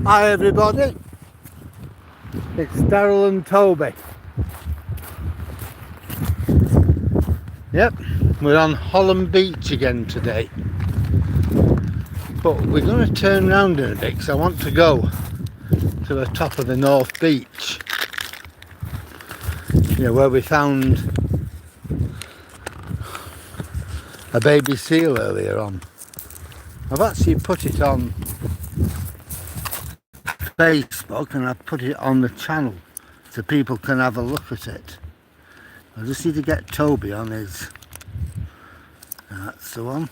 Hi everybody, it's Daryl and Toby. Yep, we're on Hollym Beach again today. But we're going to turn round in a bit because I want to go to the top of the North Beach. You know, where we found a baby seal earlier on. I've actually put it on Facebook and I've put it on the channel so people can have a look at it. I just need to get Toby on his, that's the one,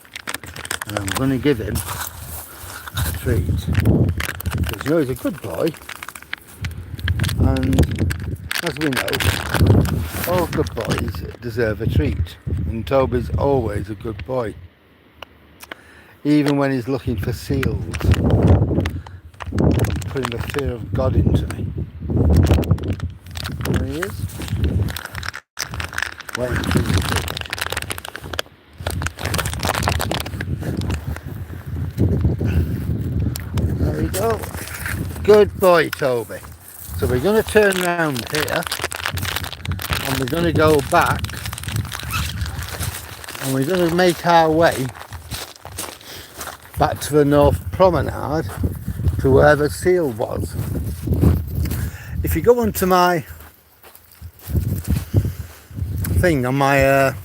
and I'm going to give him a treat because you know he's a good boy, and as we know, all good boys deserve a treat, and Toby's always a good boy, even when he's looking for seals, putting the fear of God into me. There he is. Waiting for the fish. There we go. Good boy, Toby. So we're going to turn around here and we're going to go back and we're going to make our way back to the North Promenade to where the seal was. If you go onto my thing on my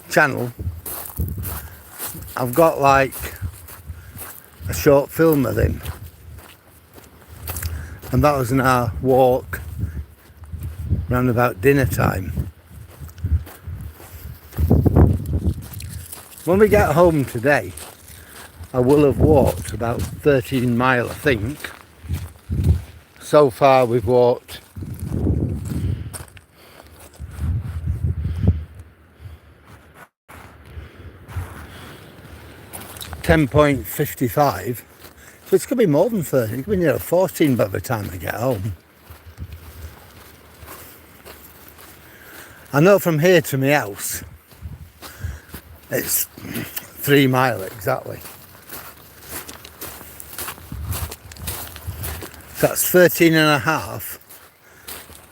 channel, I've got like a short film of him, and that was in our walk round about dinner time. When we get home today, I will have walked about 13 miles, I think. So far we've walked 10.55, so it's going to be more than 13, it's going to be near 14 by the time I get home. I know from here to my house it's 3 miles exactly. So that's 13 and a half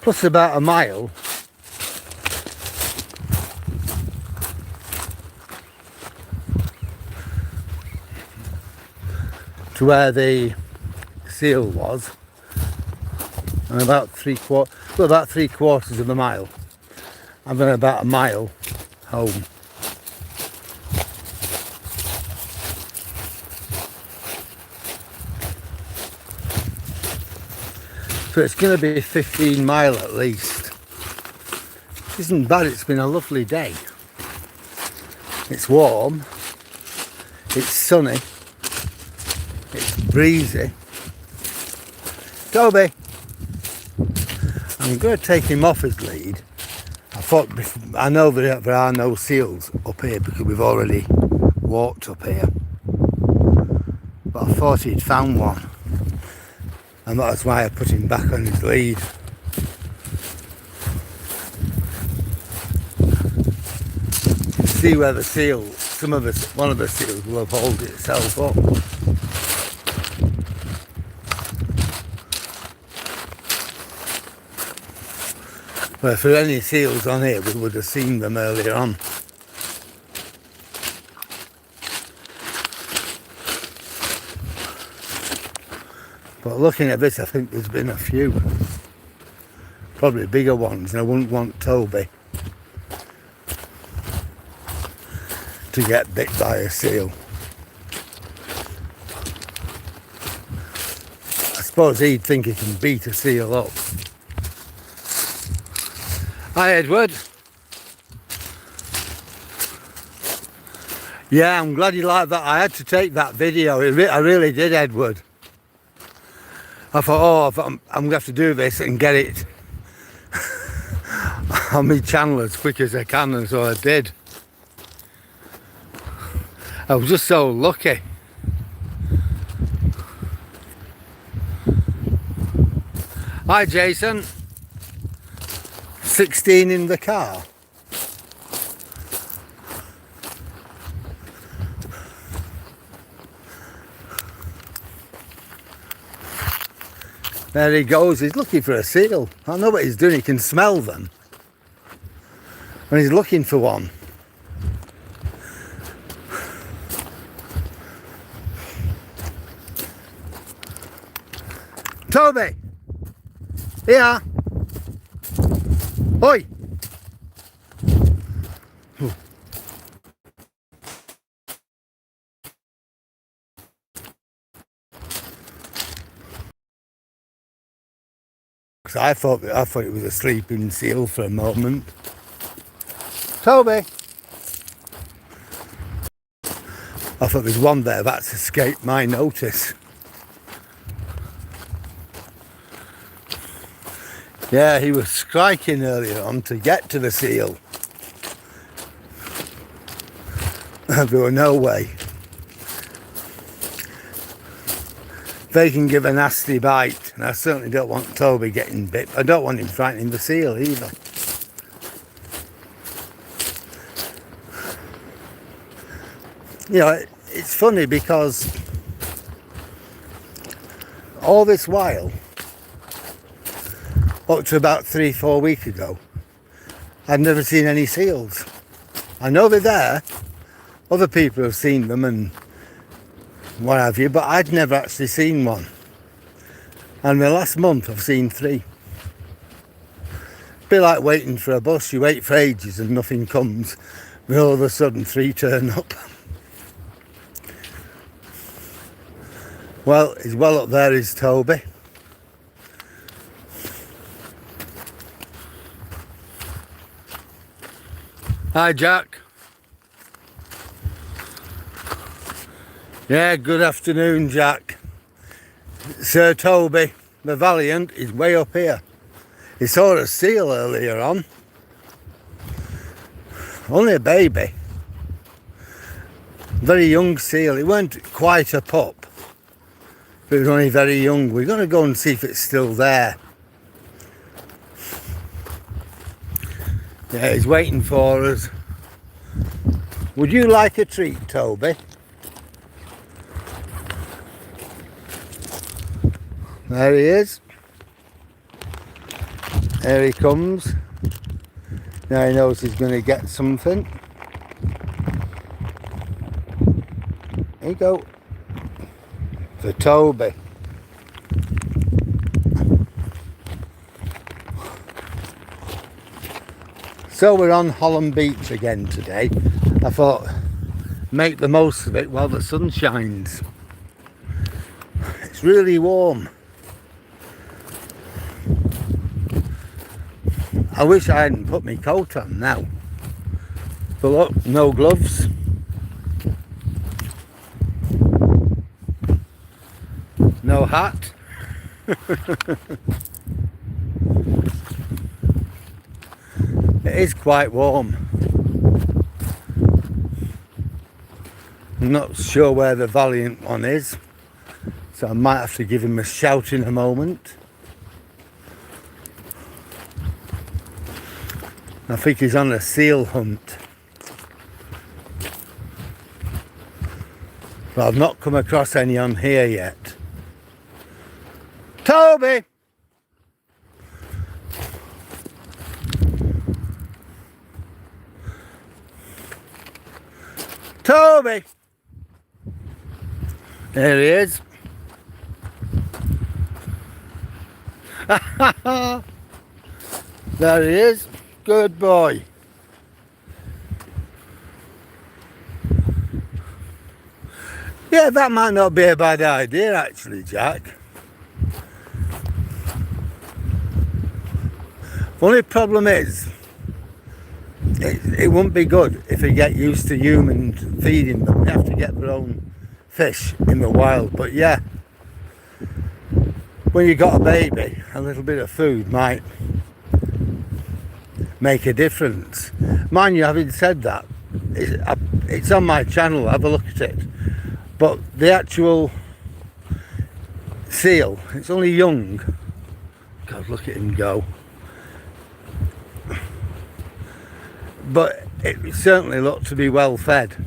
plus about a mile to where the seal was, and about three quarters of a mile. I've been about a mile home. So it's going to be 15 miles at least. It isn't bad, it's been a lovely day. It's warm, it's sunny, it's breezy. Toby! I'm going to take him off his lead. I know there are no seals up here because we've already walked up here. But I thought he'd found one. And that's why I put him back on his lead. See where the seal, one of the seals will have hauled itself up. But if there were any seals on here, we would have seen them earlier on. But looking at this, I think there's been a few. Probably bigger ones, and I wouldn't want Toby to get bit by a seal. I suppose he'd think he can beat a seal up. Hi Edward. Yeah, I'm glad you liked that. I had to take that video. I really did, Edward. I thought, I'm going to have to do this and get it on my channel as quick as I can, and so I did. I was just so lucky. Hi Jason. 16 in the car. There he goes, he's looking for a seal. I know what he's doing, he can smell them. And he's looking for one. Toby! Here! Oi! I thought it was a sleeping seal for a moment. Toby! I thought there's one there that's escaped my notice. Yeah, he was striking earlier on to get to the seal. There were no way. They can give a nasty bite, and I certainly don't want Toby getting bit. I don't want him frightening the seal either. You know, it's funny because all this while, up to about 3-4 weeks ago, I'd never seen any seals. I know they're there, other people have seen them and what have you, but I'd never actually seen one. And the last month I've seen 3. Be like waiting for a bus, you wait for ages and nothing comes, but all of a sudden 3 turn up. Well, he's well up there, is Toby. Hi, Jack. Yeah, good afternoon, Jack. Sir Toby, the Valiant, is way up here. He saw a seal earlier on. Only a baby. Very young seal. It weren't quite a pup, but it was only very young. We're going to go and see if it's still there. Yeah, he's waiting for us. Would you like a treat, Toby? There he is. There he comes. Now he knows he's going to get something. There you go. For Toby. So we're on Hollym Beach again today. I thought, make the most of it while the sun shines. It's really warm. I wish I hadn't put my coat on now. But look, no gloves. No hat. It is quite warm. I'm not sure where the Valiant one is, so I might have to give him a shout in a moment. I think he's on a seal hunt. But I've not come across any on here yet. Toby! Toby! There he is. There he is. Good boy. Yeah, that might not be a bad idea actually, Jack. Only problem is, it wouldn't be good if they get used to humans feeding them. They have to get their own fish in the wild. But yeah, when you got a baby, a little bit of food might make a difference. Mind you, having said that, it's on my channel, have a look at it. But the actual seal, it's only young. God, look at him go. But it certainly looked to be well fed.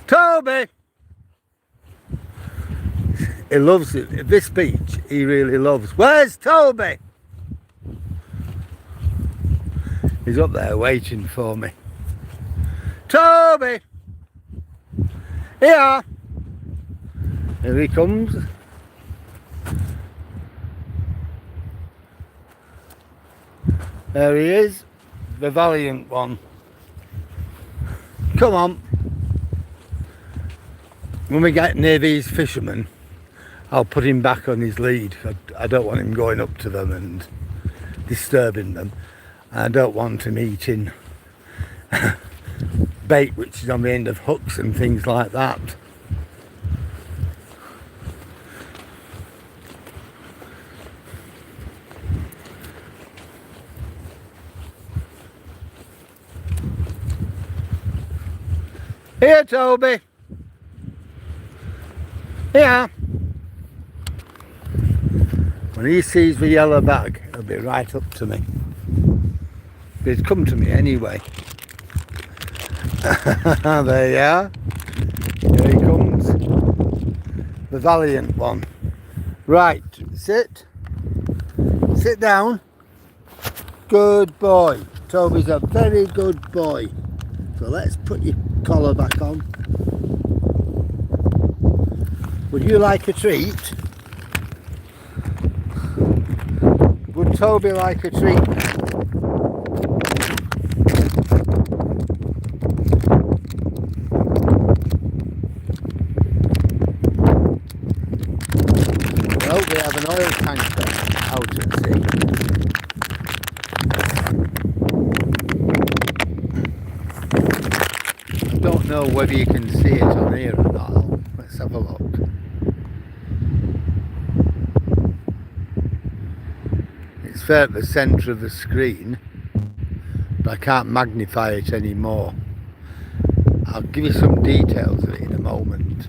Toby! He loves it. This beach, he really loves. Where's Toby? He's up there waiting for me. Toby! Here! Here he comes. There he is, the valiant one. Come on. When we get near these fishermen, I'll put him back on his lead. I don't want him going up to them and disturbing them. I don't want him eating bait which is on the end of hooks and things like that. Here, Toby. Here. When he sees the yellow bag, he'll be right up to me. He's come to me anyway. There you are. Here he comes. The valiant one. Right, sit. Sit down. Good boy. Toby's a very good boy. So let's put your collar back on. Would you like a treat? Would Toby like a treat? Well, we have an oil tanker out at sea. I don't know whether you can see it on here or not. Let's have a look. It's fair at the centre of the screen, but I can't magnify it anymore. I'll give you some details of it in a moment.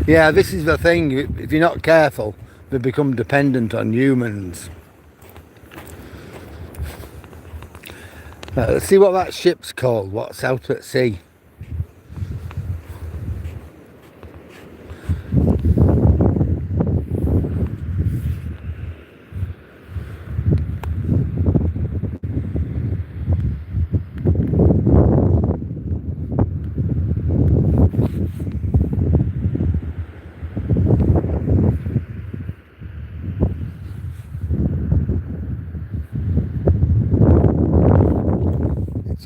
Yeah, this is the thing. If you're not careful, they become dependent on humans. Let's see what that ship's called, what's out at sea.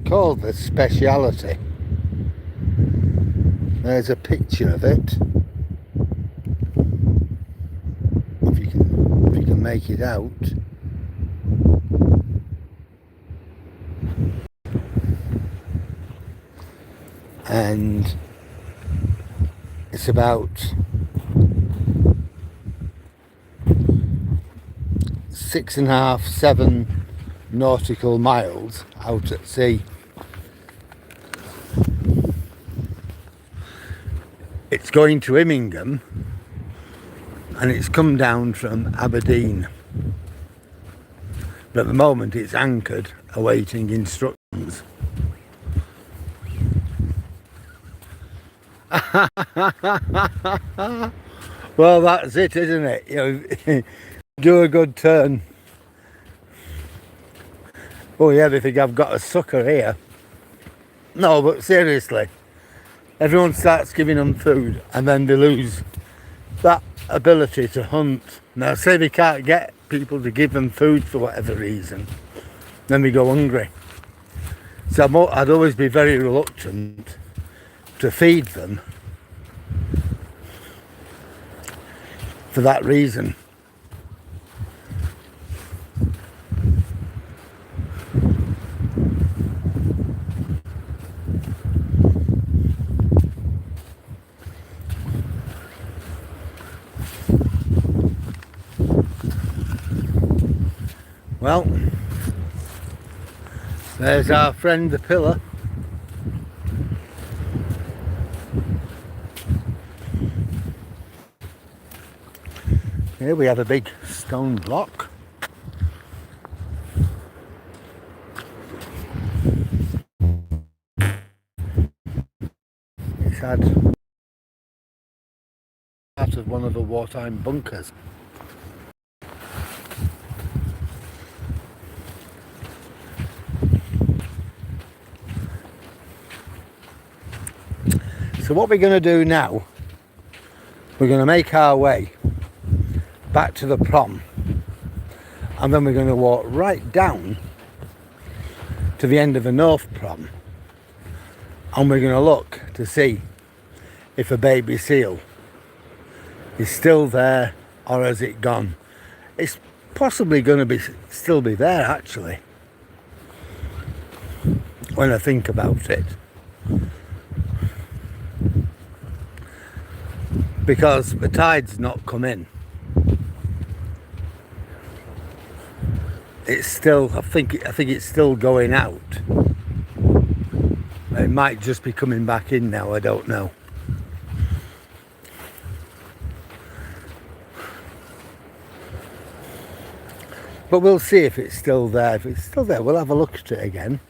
Called the Speciality. There's a picture of it. If you can make it out. And it's about 6.5, 7 nautical miles out at sea. It's going to Immingham and it's come down from Aberdeen, but at the moment it's anchored awaiting instructions. Well, that's it, isn't it? You know, do a good turn. Oh yeah, they think I've got a sucker here. No, but seriously, everyone starts giving them food and then they lose that ability to hunt. Now say they can't get people to give them food for whatever reason, then they go hungry. So I'd always be very reluctant to feed them for that reason. Well, there's our friend the pillar. Here we have a big stone block. had out of one of the wartime bunkers. So what we're going to do now, we're going to make our way back to the prom, and then we're going to walk right down to the end of the north prom, and we're going to look to see if a baby seal is still there or has it gone. It's possibly going to still be there actually, when I think about it, because the tide's not come in. It's still, I think it's still going out. It might just be coming back in now, I don't know. But we'll see if it's still there. If it's still there, we'll have a look at it again.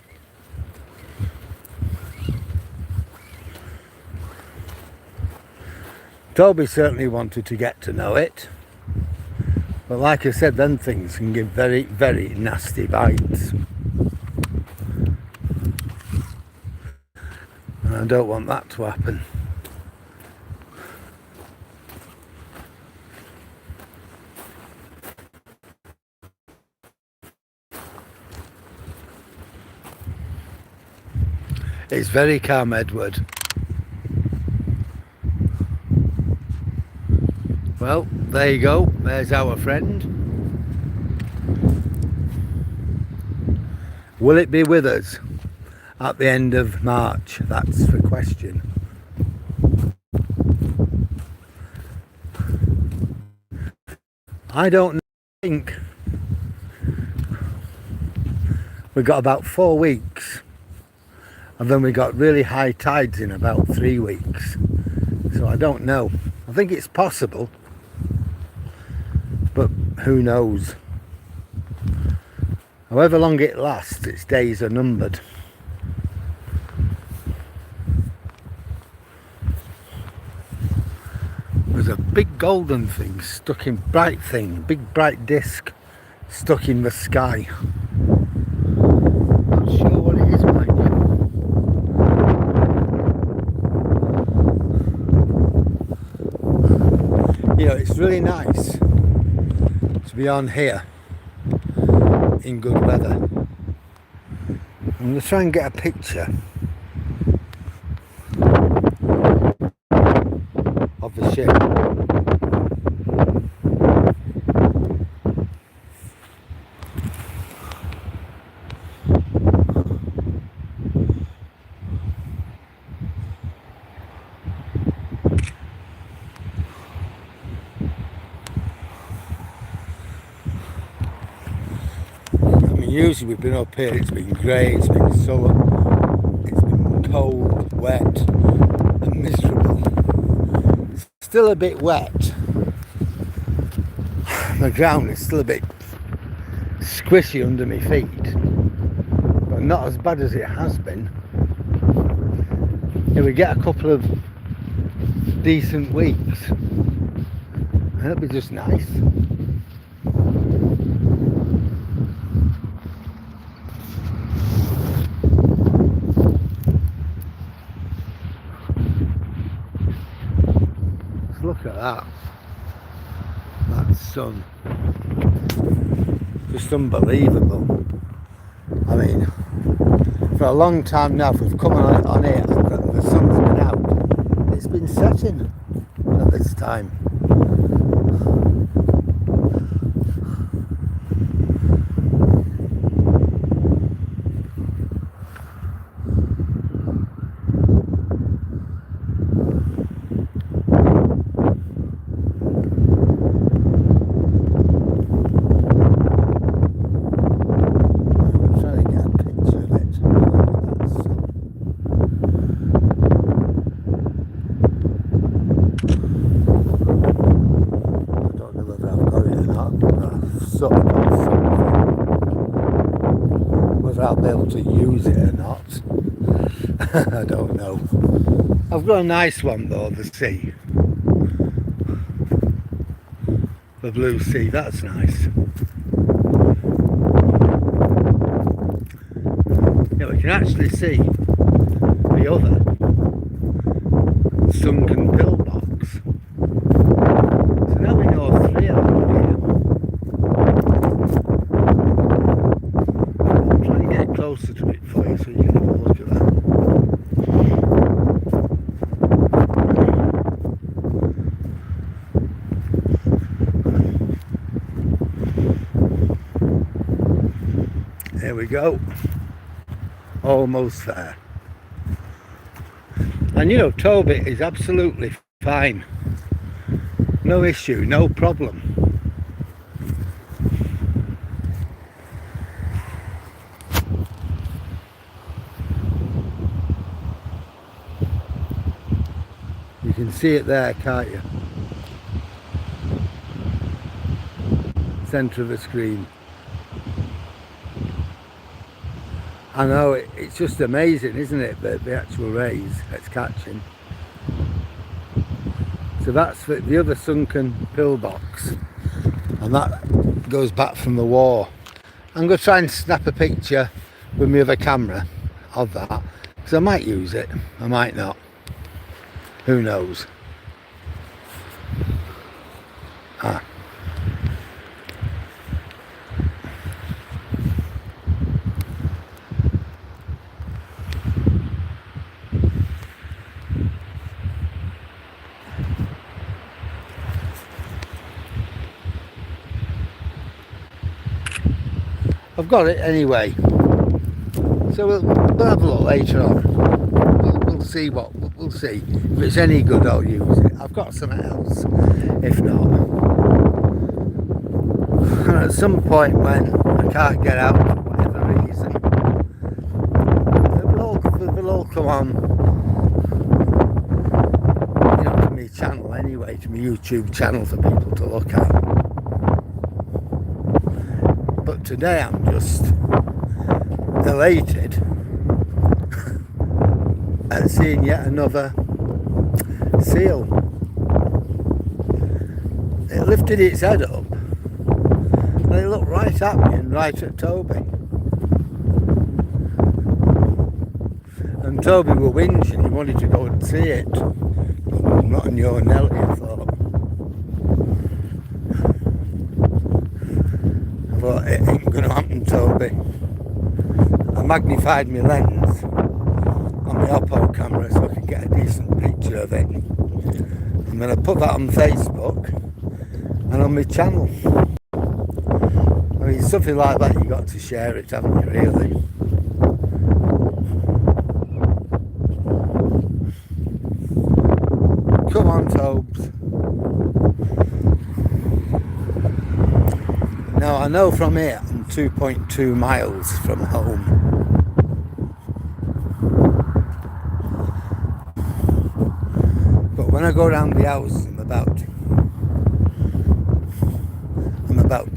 Toby certainly wanted to get to know it. But like I said, then things can give very, very nasty bites. And I don't want that to happen. It's very calm, Edward. Well, there you go. There's our friend. Will it be with us at the end of March? That's the question. I don't think. We've got about 4 weeks, and then we got really high tides in about 3 weeks. So I don't know. I think it's possible, but who knows? However long it lasts, its days are numbered. There's a big golden thing stuck in, bright thing, big bright disc stuck in the sky. Not sure what it is, mind you. You know, it's really nice to be on here in good weather. I'm going to try and get a picture of the ship. Usually we've been up here, it's been grey, it's been sullen, it's been cold, wet and miserable. It's still a bit wet. The ground is still a bit squishy under my feet, but not as bad as it has been. If we get a couple of decent weeks, that'll be just nice. Look at that. That sun. Just unbelievable. I mean, for a long time now, if we've come on here and the sun's been out, it's been setting at this time. Whether I'll be able to use it or not, I don't know. I've got a nice one though, the sea. The blue sea, that's nice. Yeah, we can actually see the other sunken pillbox. So now we know three of them here. I'll try and get closer to it for you so you can have a look at that. There we go. Almost there. And you know, Toby is absolutely fine. No issue, no problem. You can see it there, can't you? Centre of the screen. I know, it's just amazing, isn't it, the actual rays it's catching. So that's the other sunken pillbox, and that goes back from the war. I'm going to try and snap a picture with my other camera of that, because I might use it, I might not, who knows. I've got it anyway, so we'll have a look later on. We'll see we'll see if it's any good. I'll use it. I've got something else if not, and at some point when I can't get out for whatever reason, they'll all come on, you know, to my channel anyway, to my YouTube channel for people to look at. But today I'm just elated at seeing yet another seal. It lifted its head up and it looked right at me and right at Toby. And Toby were whinging, he wanted to go and see it. But not on your Nelly, I thought. But it ain't going to happen, Toby. I magnified my lens on my Oppo camera so I could get a decent picture of it. I'm going to put that on Facebook and on my channel. I mean, something like that, you got to share it, haven't you, really? Come on, Tobes. Now I know from here I'm 2.2 miles from home. But when I go around the house I'm about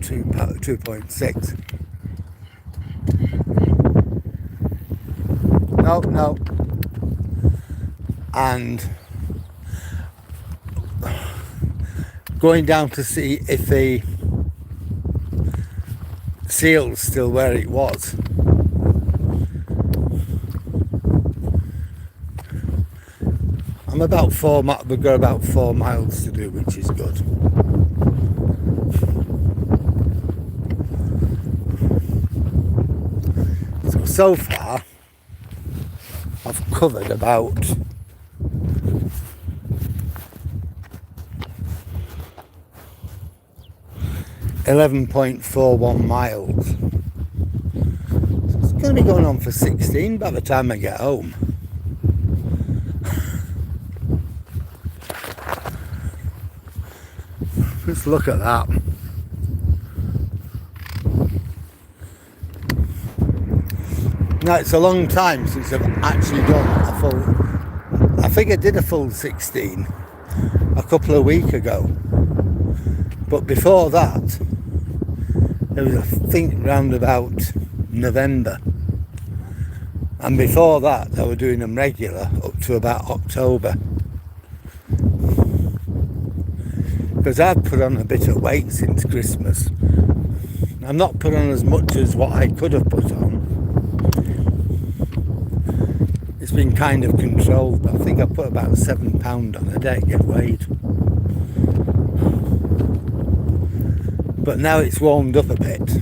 2.6. No. And going down to see if the seal's still where it was. I'm about we've got about 4 miles to do, which is good. So far I've covered about 11.41 miles. So it's going to be going on for 16 by the time I get home. Let's look at that. Now it's a long time since I've actually done a full, I think I did a full 16 a couple of weeks ago. But before that, it was, I think, round about November. And before that, they were doing them regular up to about October. Because I've put on a bit of weight since Christmas. I've not put on as much as what I could have put on. It's been kind of controlled. I think I put about £7 on. I didn't get weighed. But now it's warmed up a bit.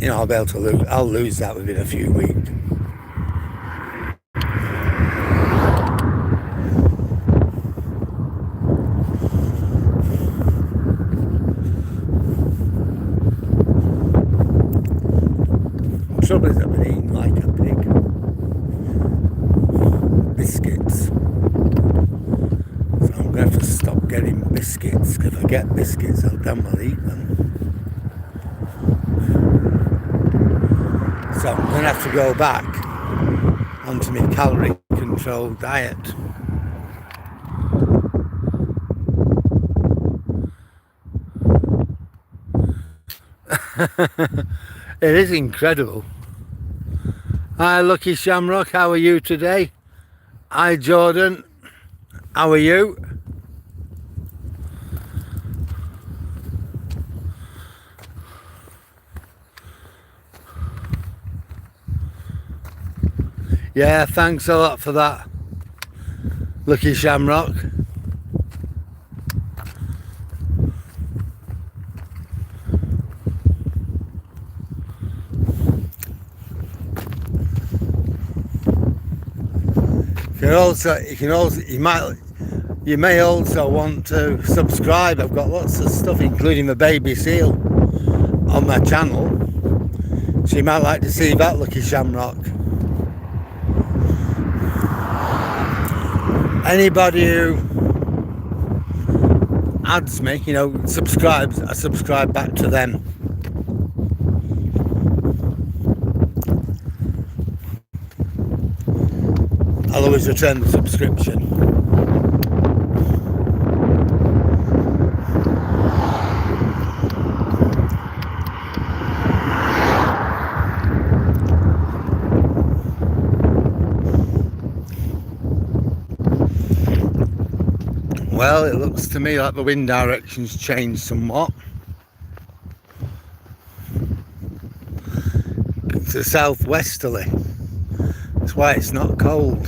You know, I'll be able to lose. I'll lose that within a few weeks. The trouble is, I've been eating like a pig. Biscuits. So I'm going to have to stop getting biscuits. Because if I get biscuits, I'll damn well eat them. So I'm going to have to go back onto my calorie controlled diet. It is incredible. Hi Lucky Shamrock, how are you today? Hi Jordan, how are you? Yeah, thanks a lot for that, Lucky Shamrock. You may also want to subscribe. I've got lots of stuff, including the baby seal, on my channel. So you might like to see that, Lucky Shamrock. Anybody who adds me, you know, subscribes, I subscribe back to them. I'll always return the subscription. Well, it looks to me like the wind direction's changed somewhat. It's a southwesterly. That's why it's not cold.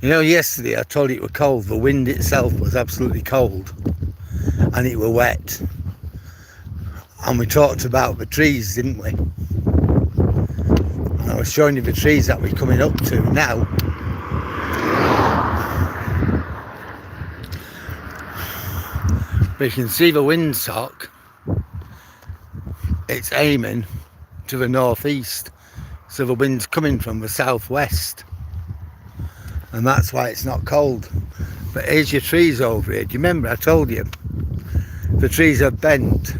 You know, yesterday I told you it was cold. The wind itself was absolutely cold. And it was wet. And we talked about the trees, didn't we? And I was showing you the trees that we're coming up to now. But you can see the windsock, it's aiming to the northeast, so the wind's coming from the southwest, and that's why it's not cold. But here's your trees over here. Do you remember I told you the trees are bent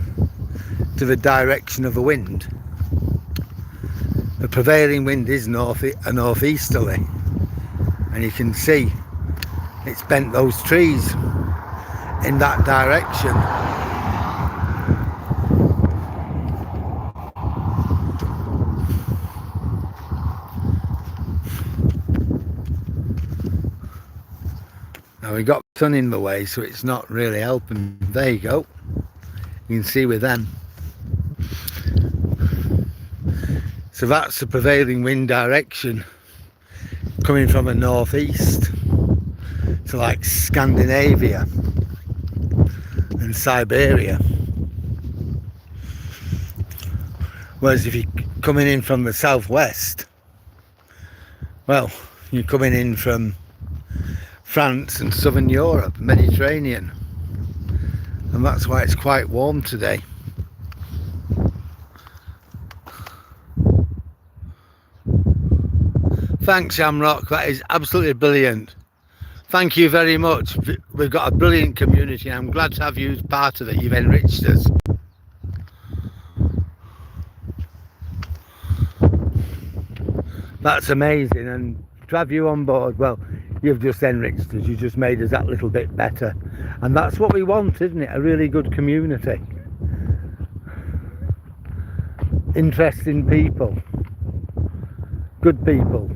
to the direction of the wind? The prevailing wind is a northeasterly, and you can see it's bent those trees in that direction. Now we got the sun in the way, so it's not really helping. There you go. You can see with them. So that's the prevailing wind direction coming from the northeast. So like Scandinavia and Siberia. Whereas if you're coming in from the southwest, well, you're coming in from France and southern Europe, Mediterranean, and that's why it's quite warm today. Thanks, Shamrock, that is absolutely brilliant. Thank you very much. We've got a brilliant community. I'm glad to have you as part of it. You've enriched us. That's amazing, and to have you on board, well, you've just enriched us. You just made us that little bit better, and that's what we want, isn't it? A really good community. interesting people, good people.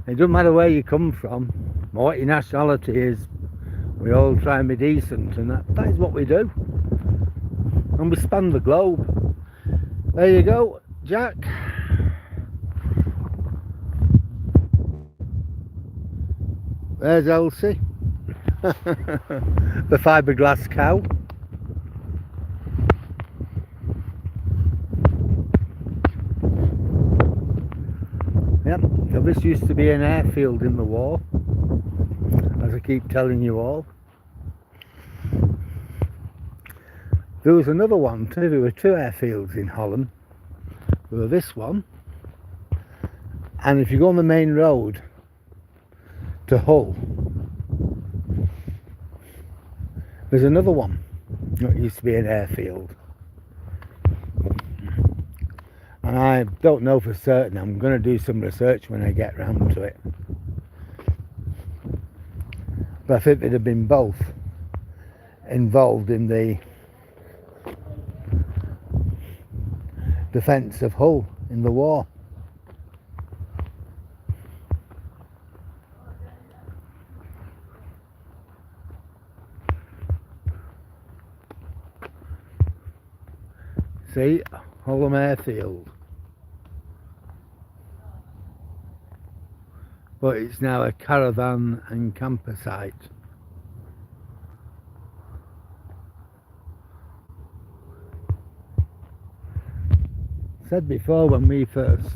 It doesn't matter where you come from or what your nationality is, we all try and be decent, and that is what we do. And we span the globe. There you go, Jack. There's Elsie, the fiberglass cow. Yep, so this used to be an airfield in the war, as I keep telling you all. There was another one too. There were two airfields in Hollym. There was this one, and if you go on the main road to Hull, there's another one that used to be an airfield. And I don't know for certain. I'm going to do some research when I get round to it. But I think they'd have been both involved in the defence of Hull in the war. See, Hollym Airfield. But it's now a caravan and camper site. Said before, when we first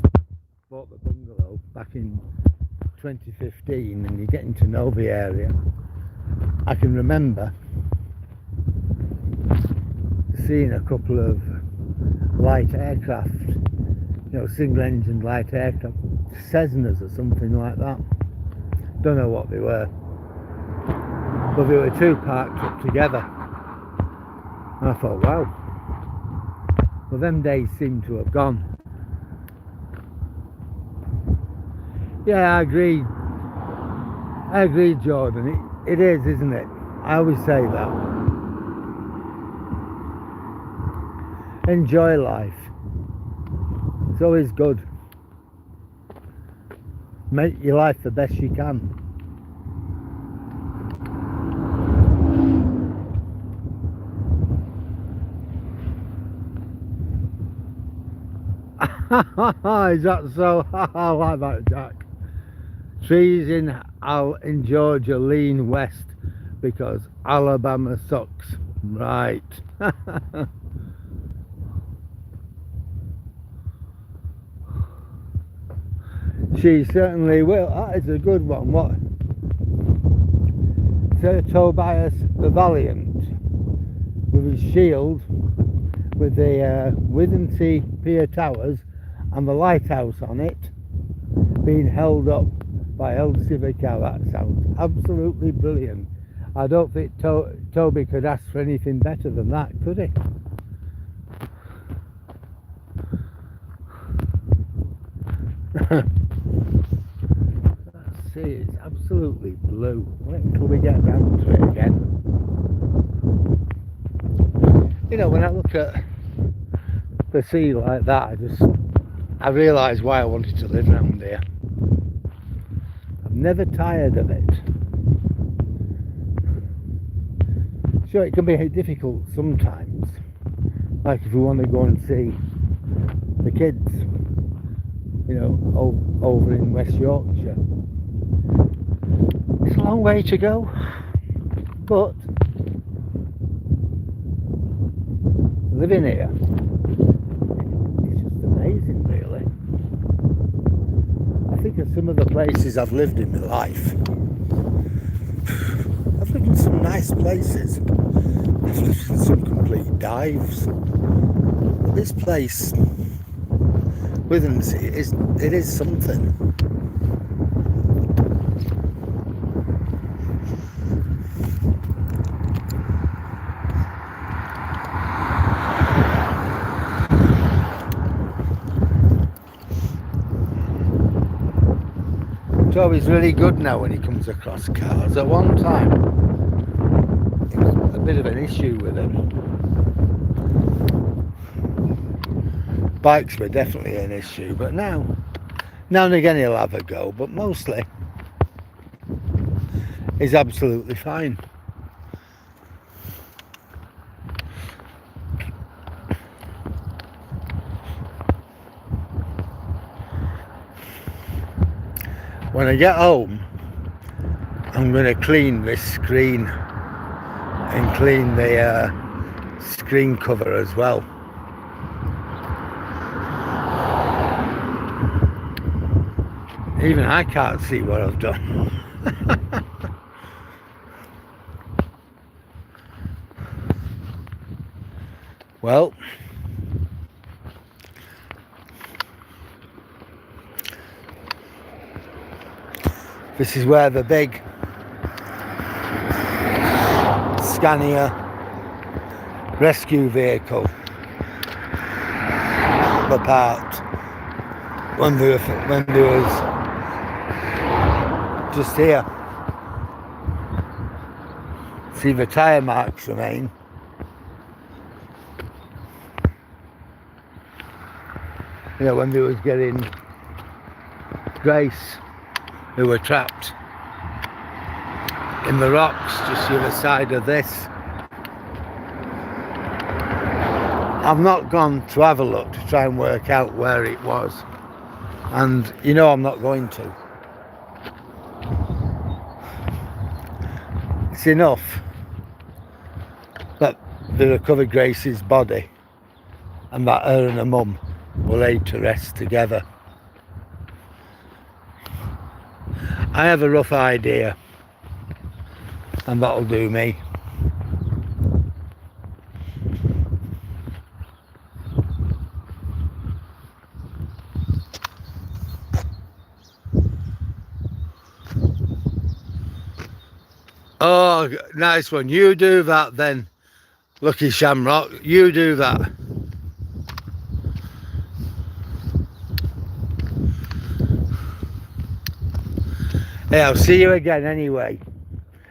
bought the bungalow back in 2015 and you're getting to know the area, I can remember seeing a couple of light aircraft, you know, single engine light aircraft, Cessnas or something like that. Don't know what they were, but they were two parked up together. And I thought, wow, well, them days seem to have gone. Yeah, I agree, Jordan, it is, isn't it? I always say that. Enjoy life. It's always good. Make your life the best you can. Is that so? I like that, Jack. Trees in Georgia lean west because Alabama sucks. Right. She certainly will. That is a good one. What? Sir Tobias the Valiant, with his shield, with the Withensea Pier Towers and the lighthouse on it, being held up by Elsie the cow. That sounds absolutely brilliant. I don't think Toby could ask for anything better than that, could he? See, it's absolutely blue. Wait until we get round to it again. You know, when I look at the sea like that, I realise why I wanted to live round here. I'm never tired of it. Sure, it can be difficult sometimes, like if we want to go and see the kids, you know, over in West Yorkshire. It's a long way to go, but living here, it's just amazing, really. I think of some of the places I've lived in my life. I've lived in some nice places. I've lived in some complete dives. But this place, Withensea, it is something. Toby's really good now when he comes across cars. At one time, it was a bit of an issue with him. Bikes were definitely an issue, but now and again he'll have a go, but mostly he's absolutely fine. When I get home, I'm going to clean this screen and clean the screen cover as well. Even I can't see what I've done. Well, this is where the big Scania rescue vehicle were parked when they was just here. See, the tyre marks remain. You know, when they was getting Grace, who were trapped in the rocks just the other side of this. I've not gone to have a look to try and work out where it was, and you know I'm not going to. It's enough that they recovered Grace's body and that her and her mum were laid to rest together. I have a rough idea, and that'll do me. Oh, nice one. You do that then, Lucky Shamrock. You do that. Hey, I'll see you again anyway.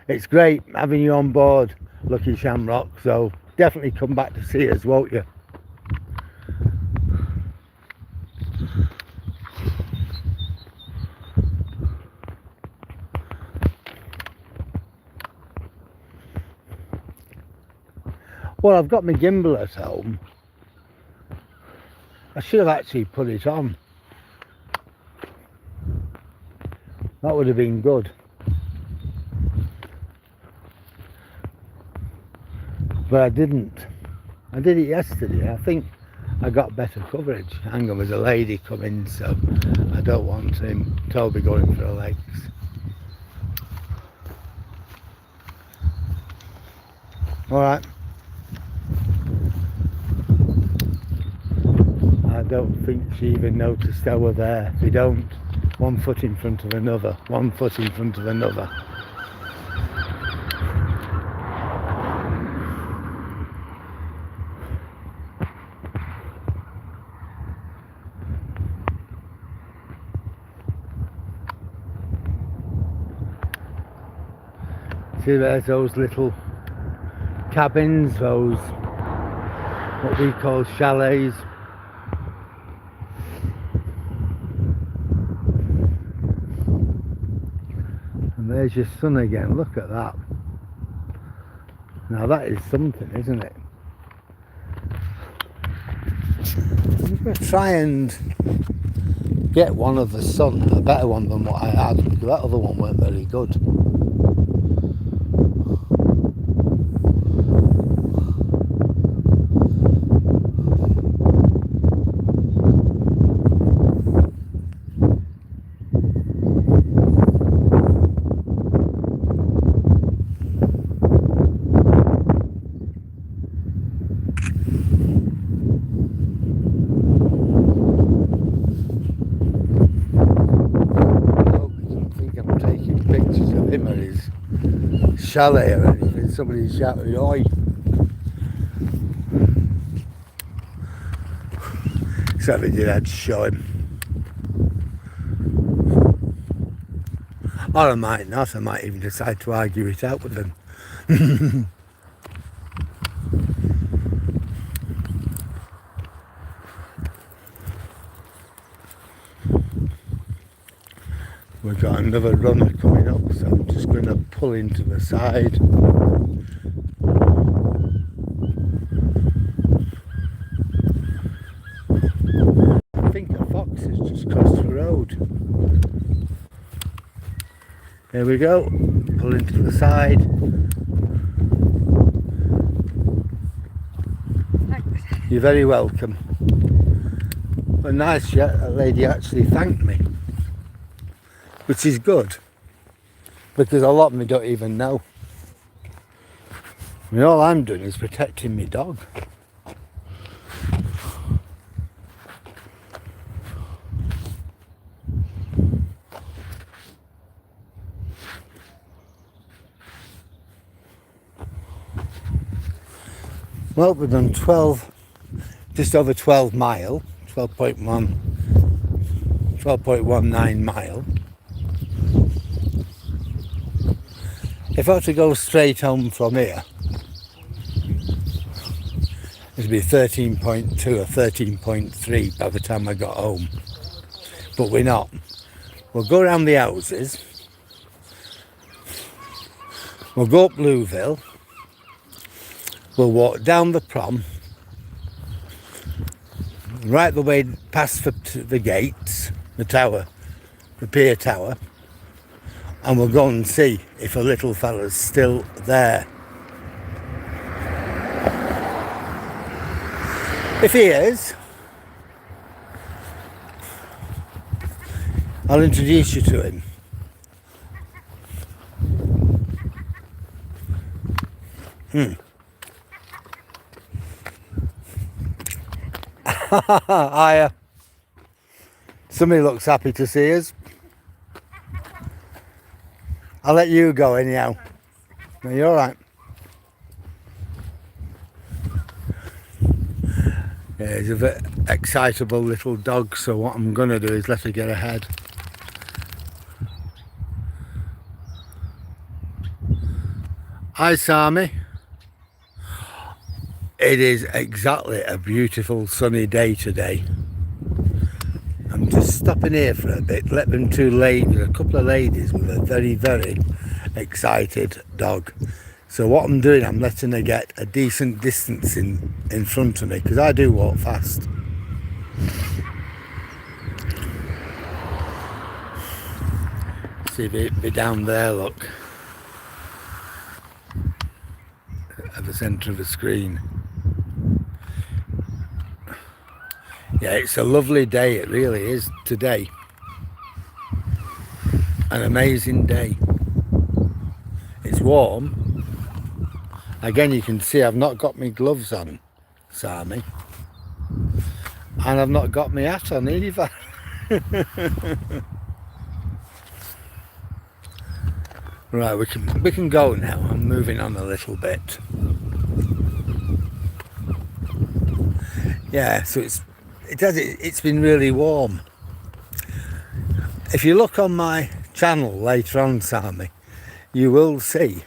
It's great having you on board, Lucky Shamrock, so definitely come back to see us, won't you? Well, I've got my gimbal at home. I should have actually put it on. That would have been good. But I didn't. I did it yesterday. I think I got better coverage. Hang on, there's a lady coming, so I don't want Toby going for her legs. Alright. I don't think she even noticed I were there. They don't. One foot in front of another. One foot in front of another. See, there's those little cabins, those what we call chalets. And there's your sun again, look at that. Now that is something, isn't it? I'm going to try and get one of the sun, a better one than what I had, because that other one weren't very good. Chalet or anything, somebody's shouting oi. Except they did have to show him. Or I might not, I might even decide to argue it out with them. We've got another runner coming up, so I'm just going to pull into the side. I think a fox has just crossed the road. There we go, pull into the side. You're very welcome. But nice, yeah, that lady actually thanked me, which is good, because a lot of me don't even know. I mean, all I'm doing is protecting my dog. Well, we've done 12, just over 12 mile, 12.19 mile. If I were to go straight home from here, it'd be 13.2 or 13.3 by the time I got home. But we're not. We'll go around the houses. We'll go up Blueville. We'll walk down the prom, right the way past the gates, the tower, the pier tower, and we'll go and see if a little fella's still there. If he is, I'll introduce you to him. Hiya. Somebody looks happy to see us. I'll let you go anyhow. Are you alright? Yeah, he's a bit excitable little dog, so what I'm going to do is let her get ahead. Hi, Sammy. It is exactly a beautiful sunny day today. I'm just stopping here for a bit, let them two ladies, a couple of ladies with a very, very excited dog. So what I'm doing, I'm letting her get a decent distance in front of me, because I do walk fast. See if it be down there, look. At the centre of the screen. Yeah, it's a lovely day, it really is today. An amazing day. It's warm. Again, you can see I've not got my gloves on, Sammy. And I've not got my hat on either. Right, we can go now. I'm moving on a little bit. Yeah, so it's been really warm. If you look on my channel later on, Sammy, you will see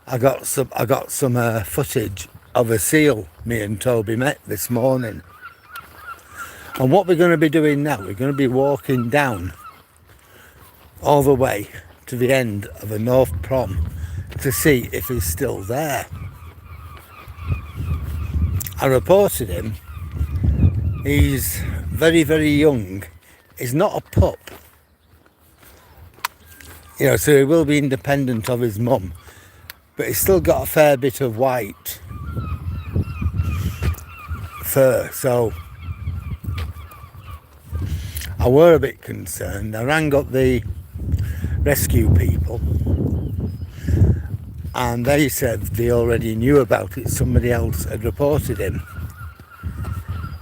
I got some footage of a seal me and Toby met this morning. And what we're going to be doing now, we're going to be walking down all the way to the end of a North Prom to see if he's still there. I reported him. He's very, very young. He's not a pup. You know, so he will be independent of his mum. But he's still got a fair bit of white fur. So I were a bit concerned. I rang up the rescue people and they said they already knew about it. Somebody else had reported him.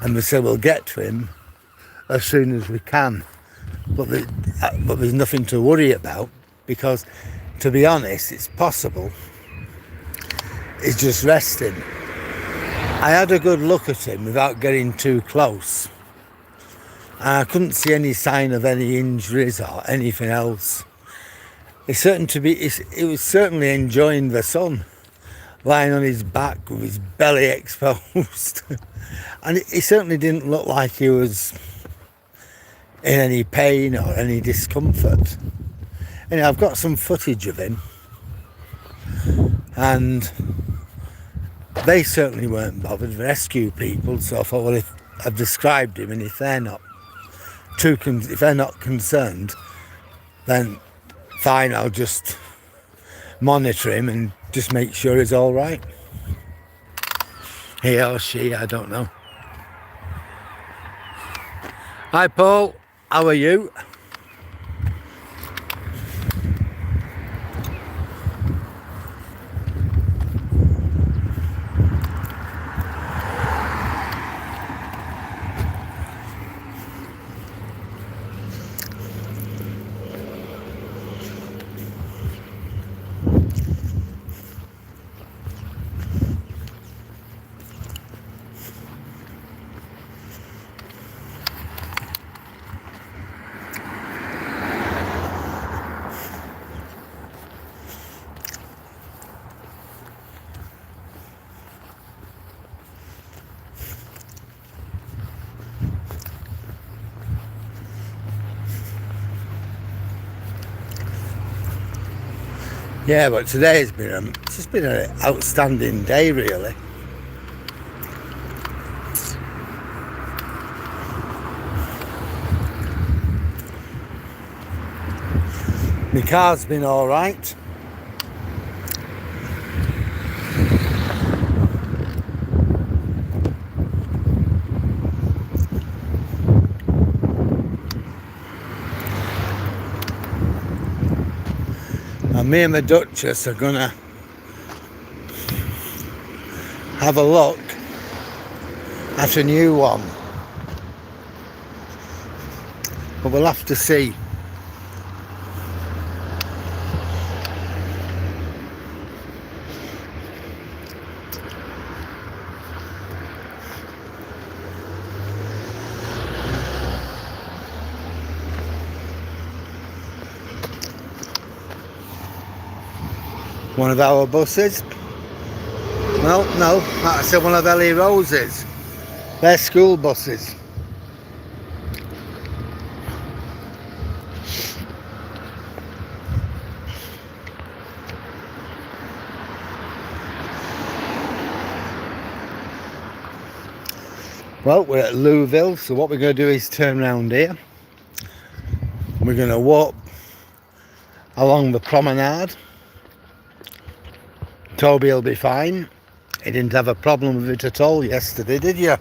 And they said, we'll get to him as soon as we can. But there's nothing to worry about, because, to be honest, it's possible he's just resting. I had a good look at him without getting too close. And I couldn't see any sign of any injuries or anything else. He was certainly enjoying the sun, lying on his back with his belly exposed. And he certainly didn't look like he was in any pain or any discomfort. And I've got some footage of him, and they certainly weren't bothered, rescue people. So I thought, well, if I've described him, and if they're not concerned, then fine, I'll just monitor him and just make sure he's all right. He or she, I don't know. Hi Paul, how are you? Yeah, but today's it's just been an outstanding day, really. My car's been all right. And me and the Duchess are gonna have a look at a new one, but we'll have to see. One of our buses. Well, no, that's one of Ellie Rose's. They're school buses. Well, we're at Louisville, so what we're going to do is turn around here. We're going to walk along the promenade. Toby will be fine. He didn't have a problem with it at all yesterday, did you?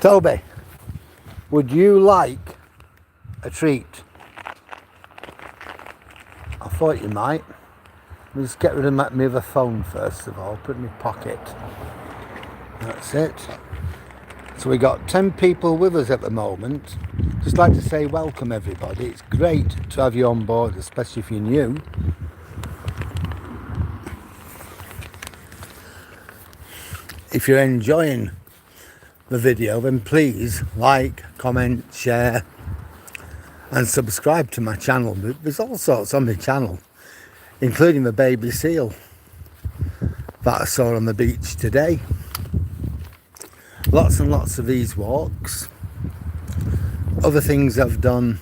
Toby, would you like a treat? I thought you might. Let me just get rid of my other phone first of all, put it in my pocket. That's it. So we got 10 people with us at the moment. Just like to say welcome everybody. It's great to have you on board, especially if you're new. If you're enjoying the video, then please like, comment, share and subscribe to my channel. There's all sorts on my channel, including the baby seal that I saw on the beach today. Lots and lots of these walks. Other things I've done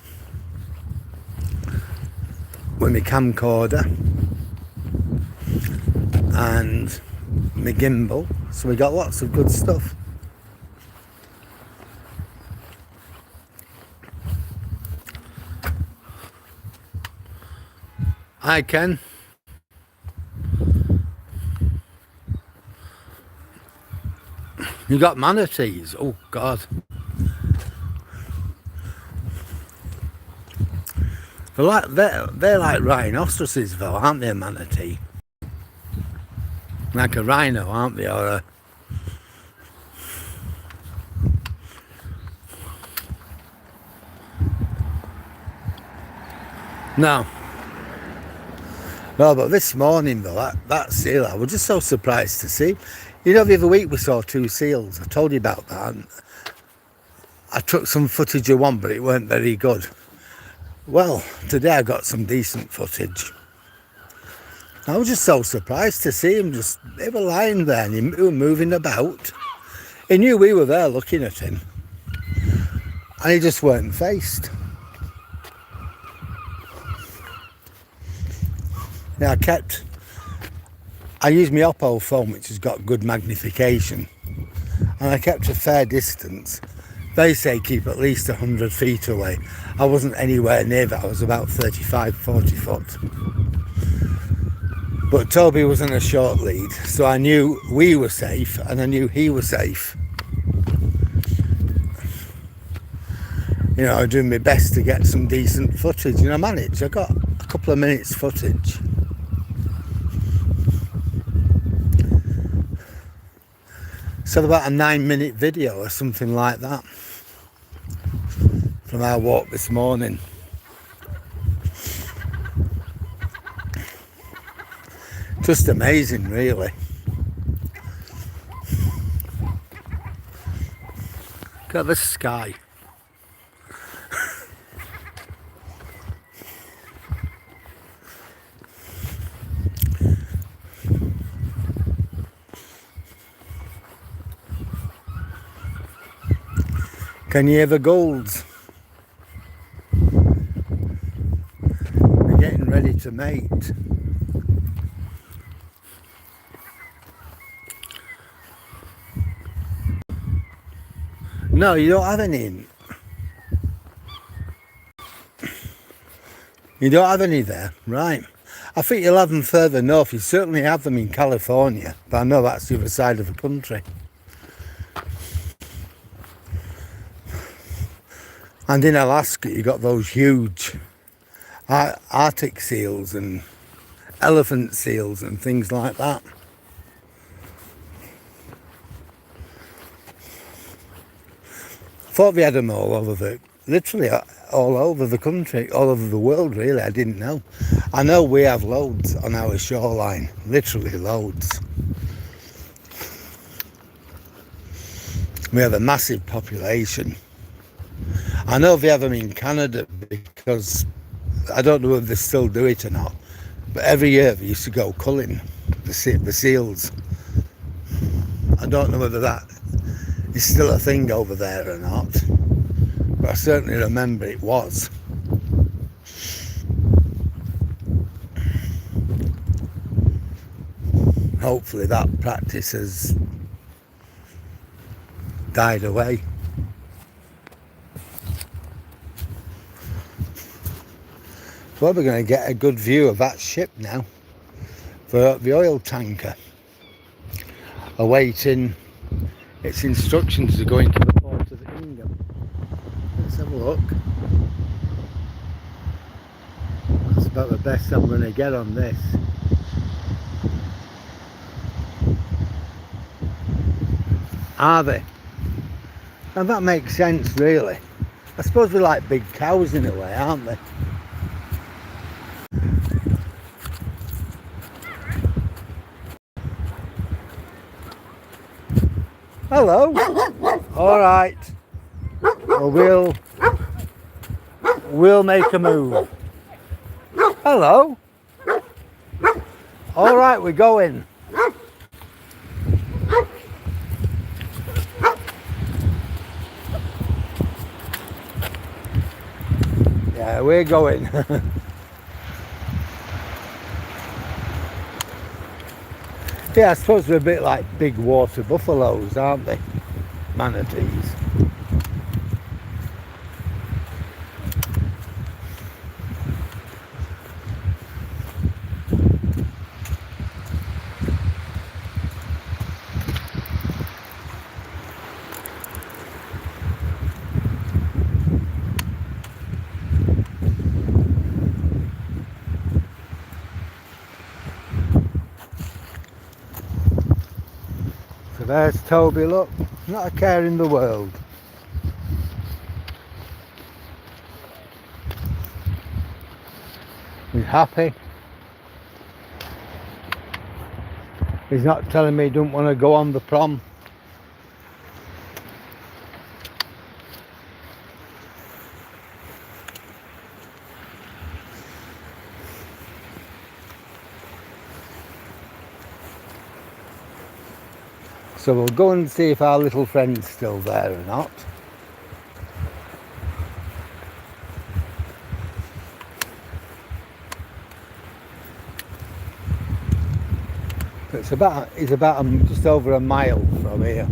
with my camcorder and my gimbal, so we got lots of good stuff. Hi Ken. You got manatees? Oh God. They're like rhinoceroses though, aren't they, a manatee? Like a rhino, aren't they? Or a... No. No, but this morning though, that seal, I was just so surprised to see. You know, the other week we saw 2 seals. I told you about that. And I took some footage of one, but it weren't very good. Well, today I got some decent footage. I was just so surprised to see him. They were lying there and they were moving about He knew we were there looking at him, and he just weren't faced. Yeah, I used my Oppo phone, which has got good magnification, and I kept a fair distance. They say keep at least 100 feet away. I wasn't anywhere near that. I was about 35, 40 foot. But Toby was on a short lead, so I knew we were safe, and I knew he was safe. You know, I was doing my best to get some decent footage, and I managed. I got a couple of minutes footage. So about a 9-minute video or something like that from our walk this morning. Just amazing, really. Look at the sky. Can you hear the gulls? They're getting ready to mate. No, you don't have any. You don't have any there, right? I think you'll have them further north. You certainly have them in California, but I know that's the other side of the country. And in Alaska, you got those huge Arctic seals and elephant seals and things like that. I thought we had them all over literally all over the country, all over the world, really. I didn't know. I know we have loads on our shoreline, literally loads. We have a massive population. I know they have them in Canada because I don't know if they still do it or not, but every year they used to go culling the seals. I don't know whether that is still a thing over there or not, but I certainly remember it was. Hopefully that practice has died away. Well, we're going to get a good view of that ship now for the oil tanker, awaiting its instructions to go into the port of Ingham. Let's have a look. That's about the best I'm going to get on this. Are they? And that makes sense, really. I suppose they're like big cows in a way, aren't they? Hello. All right. Well, we'll make a move. Hello. All right, we're going. Yeah, we're going. Yeah, I suppose they're a bit like big water buffaloes, aren't they? Manatees. So there's Toby, look, not a care in the world. He's happy. He's not telling me he don't want to go on the prom. So we'll go and see if our little friend's still there or not. It's about just over a mile from here.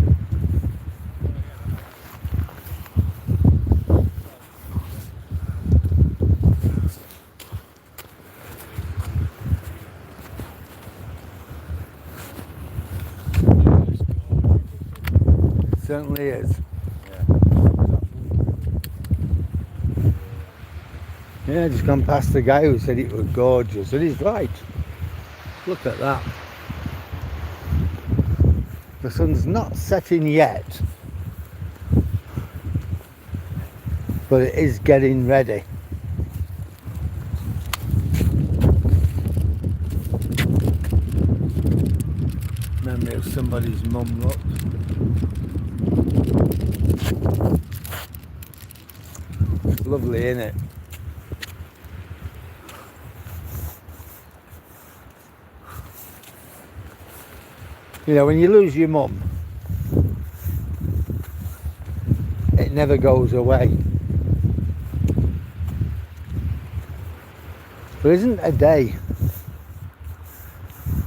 It certainly is. Yeah, just gone past the guy who said it was gorgeous, and he's right. Look at that. The sun's not setting yet, but it is getting ready. Memory of somebody's mum, look. It's lovely, isn't it? You know, when you lose your mum, it never goes away. There isn't a day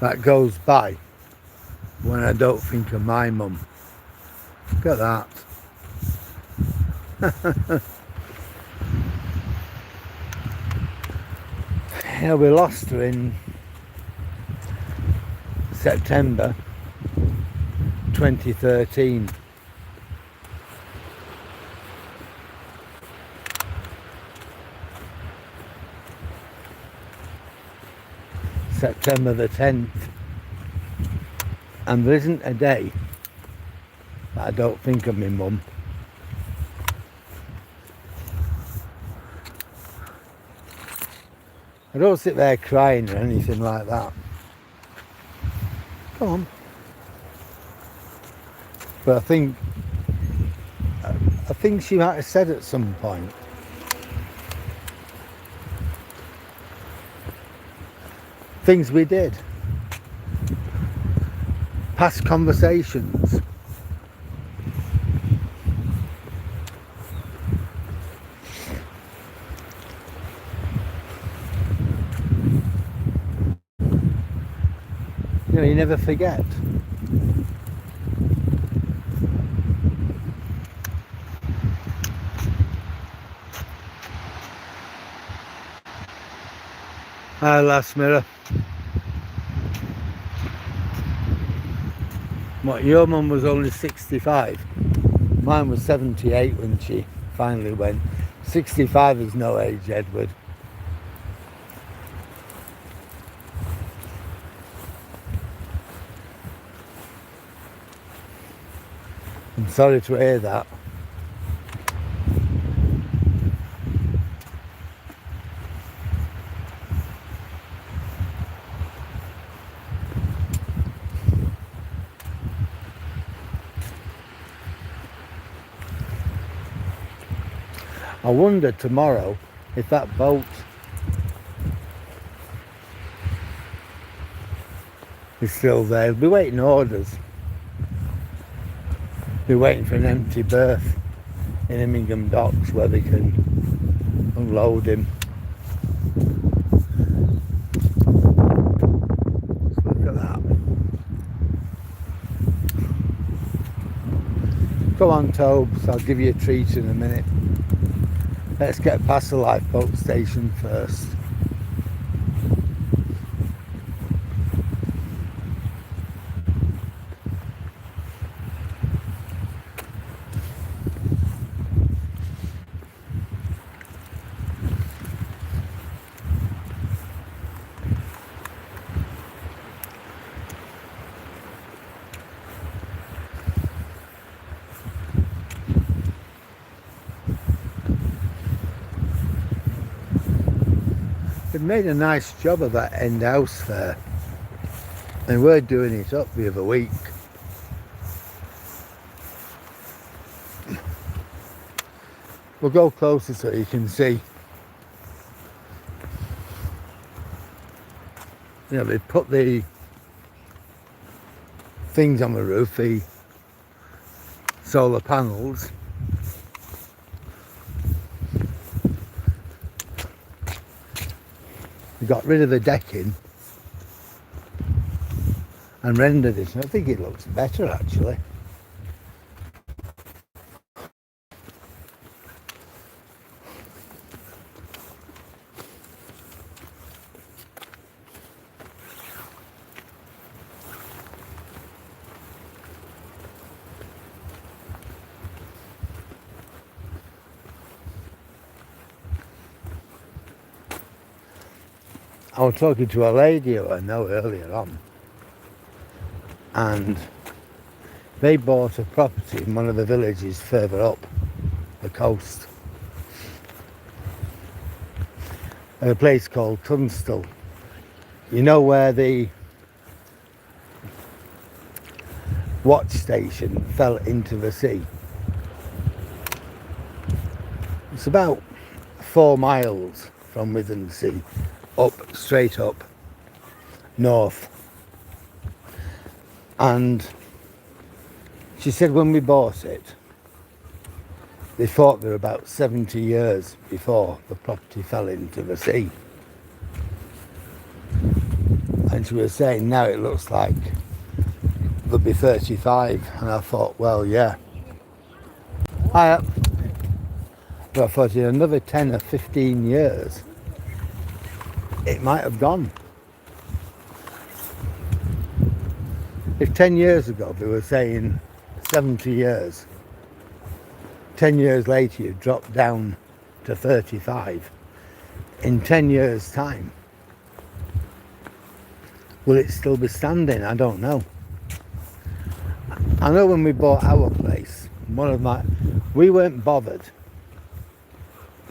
that goes by when I don't think of my mum. Look at that. You know, we lost her in September 2013. September the 10th. And there isn't a day that I don't think of my mum. I don't sit there crying or anything like that. Come on. But I think she might have said at some point, things we did, past conversations. You know, you never forget. Hi, last mirror. What, your mum was only 65? Mine was 78 when she finally went. 65 is no age, Edward. I'm sorry to hear that. I wonder tomorrow if that boat is still there. He'll be waiting orders. Be waiting for an empty berth in Immingham docks where they can unload him. Look at that. Come on, Tobes, I'll give you a treat in a minute. Let's get past the lifeboat station first. They've made a nice job of that end house there. And we're doing it up the other week. We'll go closer so you can see. You know, they put the things on the roof, the solar panels. We got rid of the decking and rendered it, and I think it looks better actually. I was talking to a lady who I know earlier on, and they bought a property in one of the villages further up the coast, at a place called Tunstall. You know where the watch station fell into the sea? It's about 4 miles from Withernsea, up, straight up, north. And she said when we bought it, they thought they were about 70 years before the property fell into the sea. And she was saying now it looks like they'll be 35. And I thought, well, yeah. But I thought in another 10 or 15 years, it might have gone. If 10 years ago they were saying 70 years, 10 years later you drop down to 35, in 10 years time, will it still be standing? I don't know. I know when we bought our place, we weren't bothered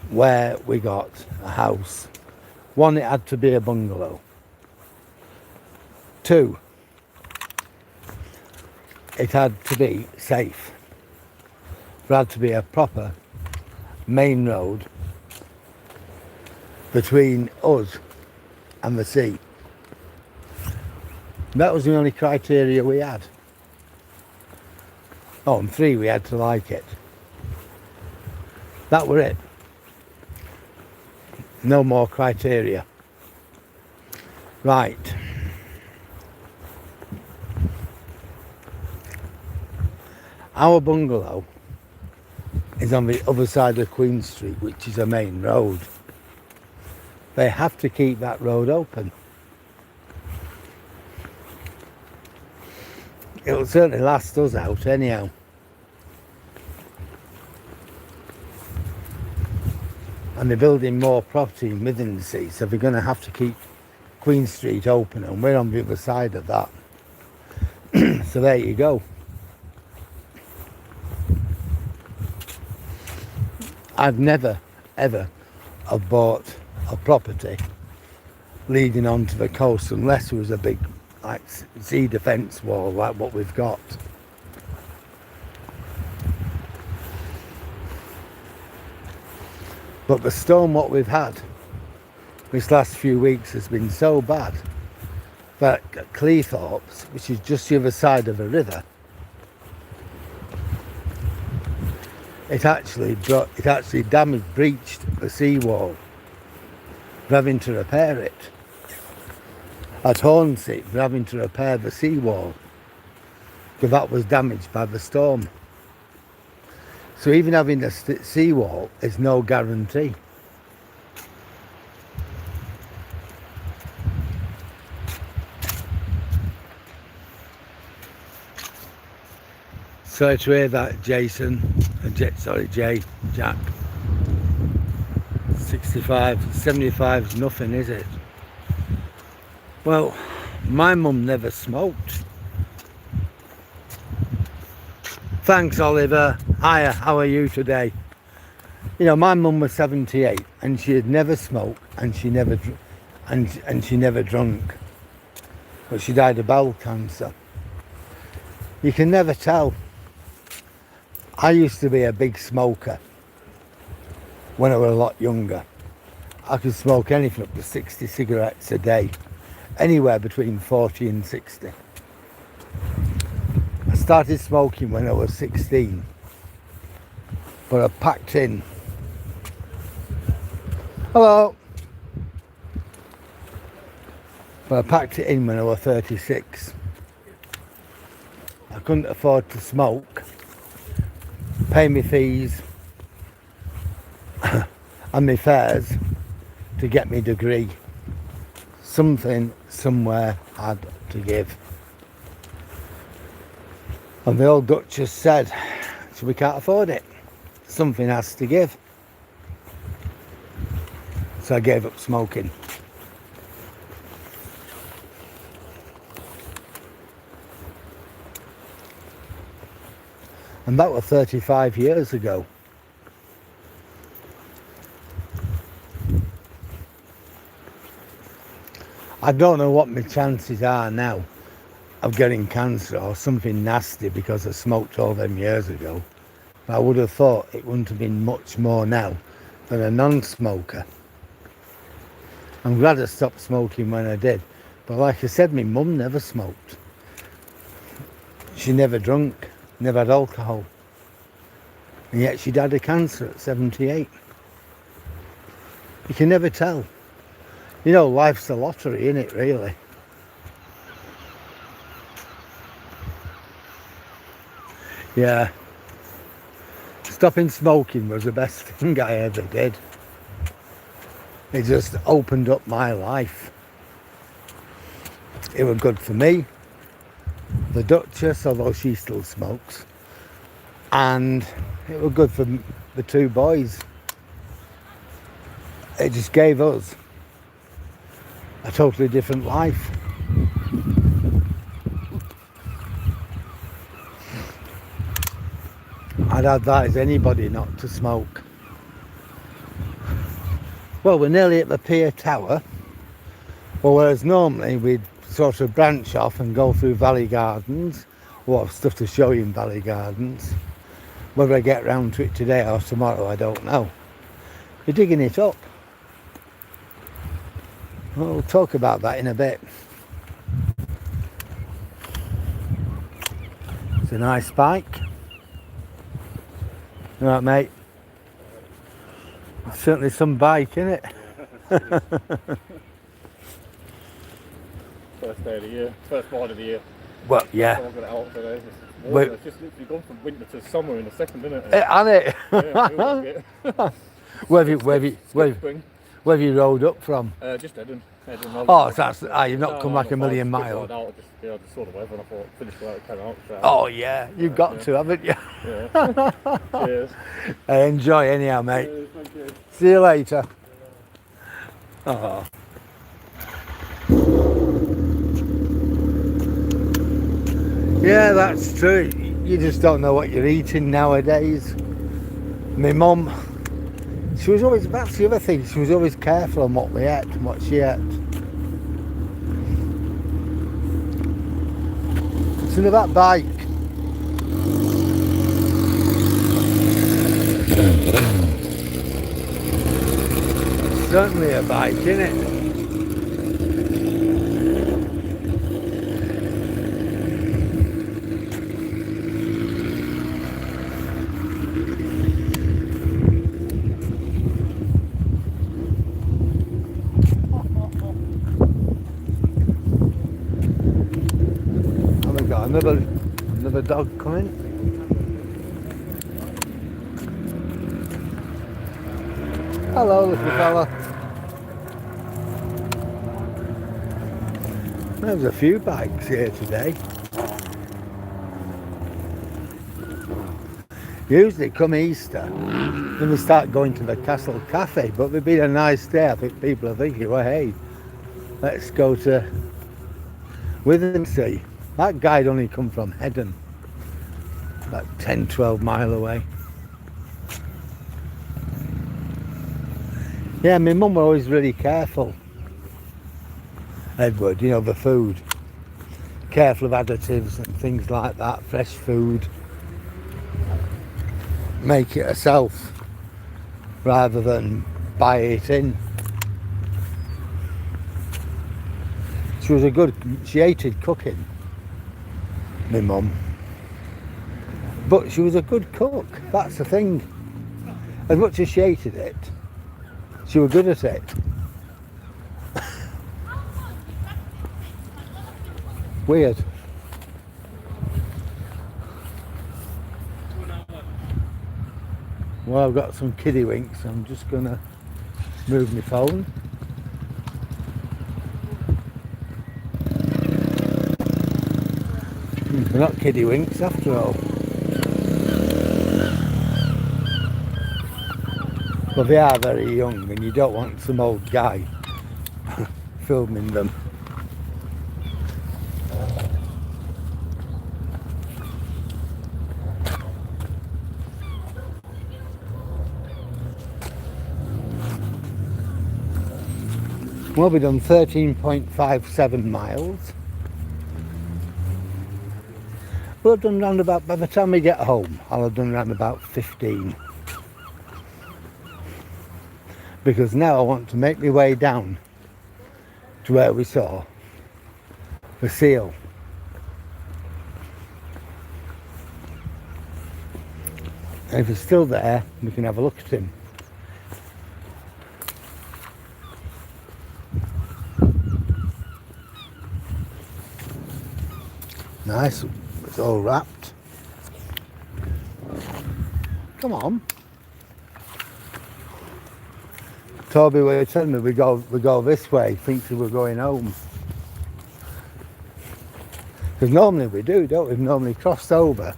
where we got a house. One, it had to be a bungalow. 2, it had to be safe. There had to be a proper main road between us and the sea. That was the only criteria we had. Oh, and 3, we had to like it. That were it. No more criteria. Right. Our bungalow is on the other side of Queen Street, which is a main road. They have to keep that road open. It'll certainly last us out anyhow. And they're building more property in Withernsea, so they're going to have to keep Queen Street open, and we're on the other side of that. So there you go. I've never ever have bought a property leading onto the coast unless there was a big like sea defence wall like what we've got. But the storm what we've had this last few weeks has been so bad that Cleethorpes, which is just the other side of the river, it actually breached the seawall. We're having to repair it. At Hornsey, we're having to repair the seawall because that was damaged by the storm. So even having the seawall is no guarantee. Sorry to hear that, Jason. Jay, Jack. 65, 75 is nothing, is it? Well, my mum never smoked. Thanks, Oliver. Hiya, how are you today? You know, my mum was 78 and she had never smoked and she never drunk. But she died of bowel cancer. You can never tell. I used to be a big smoker when I was a lot younger. I could smoke anything up to 60 cigarettes a day, anywhere between 40 and 60. started smoking when I was 16, but I packed in. Hello. But I packed it in when I was 36. I couldn't afford to smoke, pay me fees and my fares to get me degree. Something somewhere had to give. And the old Duchess said, so we can't afford it. Something has to give. So I gave up smoking. And that was 35 years ago. I don't know what my chances are now of getting cancer or something nasty because I smoked all them years ago. But I would have thought it wouldn't have been much more now than a non-smoker. I'm glad I stopped smoking when I did. But like I said, my mum never smoked. She never drunk, never had alcohol. And yet she'd had a cancer at 78. You can never tell. You know, life's a lottery, isn't it, really? Yeah. Stopping smoking was the best thing I ever did. It just opened up my life. It was good for me, the Duchess, although she still smokes, and it was good for the two boys. It just gave us a totally different life. I'd advise anybody not to smoke. Well, we're nearly at the pier tower. Well, whereas normally we'd sort of branch off and go through Valley Gardens. What stuff to show you in Valley Gardens. Whether I get round to it today or tomorrow, I don't know. We're digging it up. Well, we'll talk about that in a bit. It's a nice bike. All right, mate. It's certainly some bike, isn't it? First day of the year, first ride of the year. Well, yeah. So I've got it out today. It's just literally gone from winter to summer in a second, isn't it? Ain't it? Yeah, where have you rode up from? Just Eden. Oh, so that's, you've not come like a million miles. I just saw the weather and I thought, finish where it came out. So. Oh yeah, you've got to, haven't you? Yeah. Cheers. Enjoy anyhow, mate. Cheers, thank you. See you later. Oh. Yeah, that's true. You just don't know what you're eating nowadays. My mum, she was always, that's the other thing, she was always careful on what we ate and what she ate. It's in that bike. Certainly a bike, isn't it? Another dog coming. Hello, little fella. There's a few bikes here today. Usually come Easter, then we start going to the Castle Cafe, but it'd been a nice day. I think people are thinking, well, hey, let's go to Withensea. That guy'd only come from Hedon, about 10-12 mile away. Yeah, my mum was always really careful. Edward, you know, the food. Careful of additives and things like that, fresh food. Make it herself rather than buy it in. She hated cooking, my mum. But she was a good cook, that's the thing. As much as she hated it, she was good at it. Weird. Well, I've got some kiddie winks, I'm just gonna move my phone. They're not kiddie winks after all. Well, they are very young and you don't want some old guy filming them. Well, we've done 13.57 miles. We'll have done round about, by the time we get home, I'll have done round about 15. Because now I want to make my way down to where we saw the seal. And if he's still there, we can have a look at him. Nice, it's all wrapped. Come on. Toby was telling me we go this way, thinks we were going home. Because normally we do, don't we? We've normally crossed over.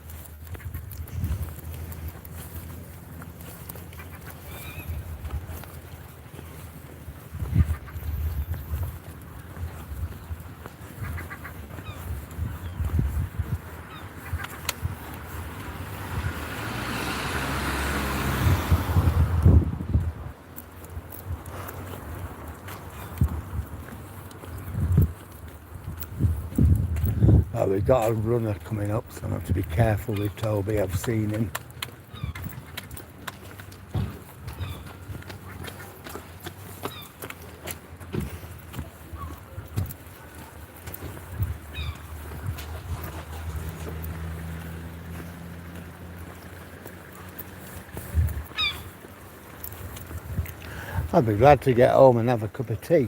Oh, we've got a runner coming up, so I have to be careful with Toby. I've seen him. I'd be glad to get home and have a cup of tea.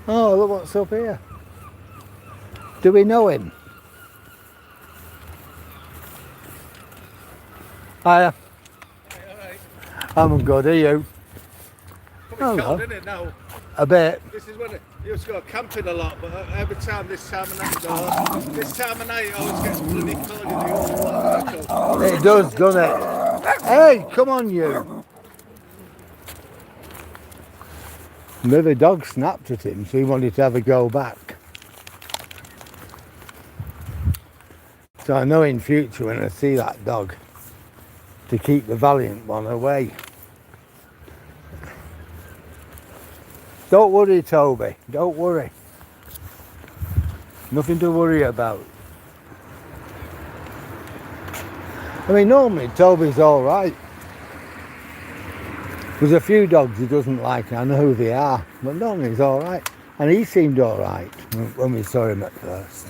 Oh, look what's up here. Do we know him? Hiya. Hey, alright. I'm good, are you? Probably Hello. cold, isn't it, now? A bit. This is when it used to go camping a lot, but every time this time of night, this time of night it always gets bloody cold in the old. It does, doesn't it? Hey, come on you. The dog snapped at him, so he wanted to have a go back. So I know in future when I see that dog, to keep the valiant one away. Don't worry, Toby, don't worry. Nothing to worry about. I mean, normally Toby's all right. There's a few dogs he doesn't like, and I know who they are, but normally he's all right. And he seemed all right when we saw him at first.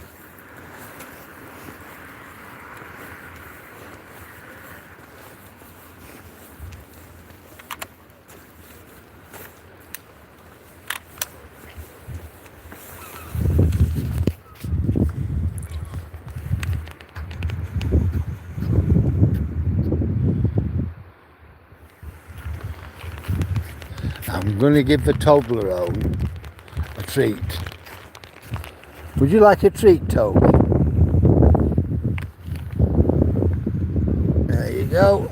I'm going to give the Toblerone a treat. Would you like a treat, Toby? There you go.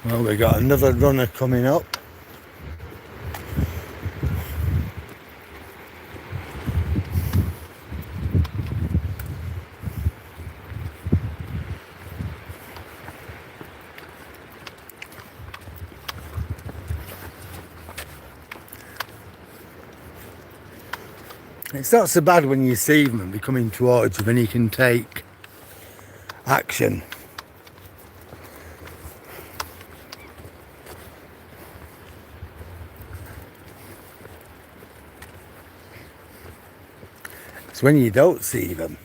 Well, we got another runner coming up. It's not so bad when you see them and they're coming towards you, when you can take action. It's when you don't see them,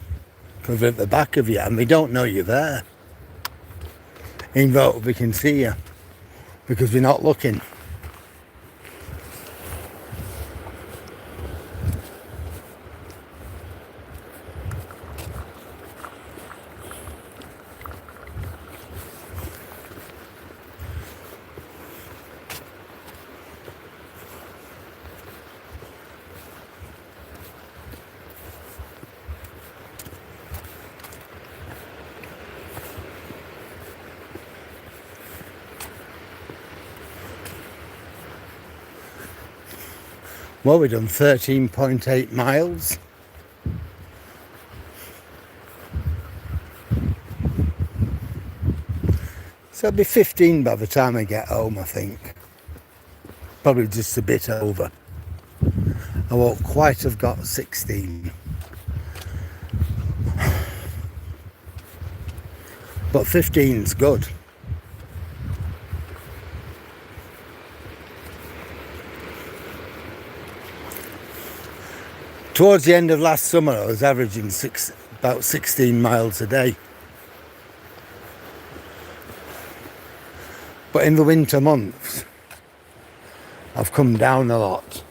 because they're at the back of you and they don't know you're there. Even though we can see you, because we're not looking. Well, we've done 13.8 miles. So it'll be 15 by the time I get home, I think. Probably just a bit over. I won't quite have got 16. But 15's good. Towards the end of last summer, I was averaging about 16 miles a day. But in the winter months, I've come down a lot.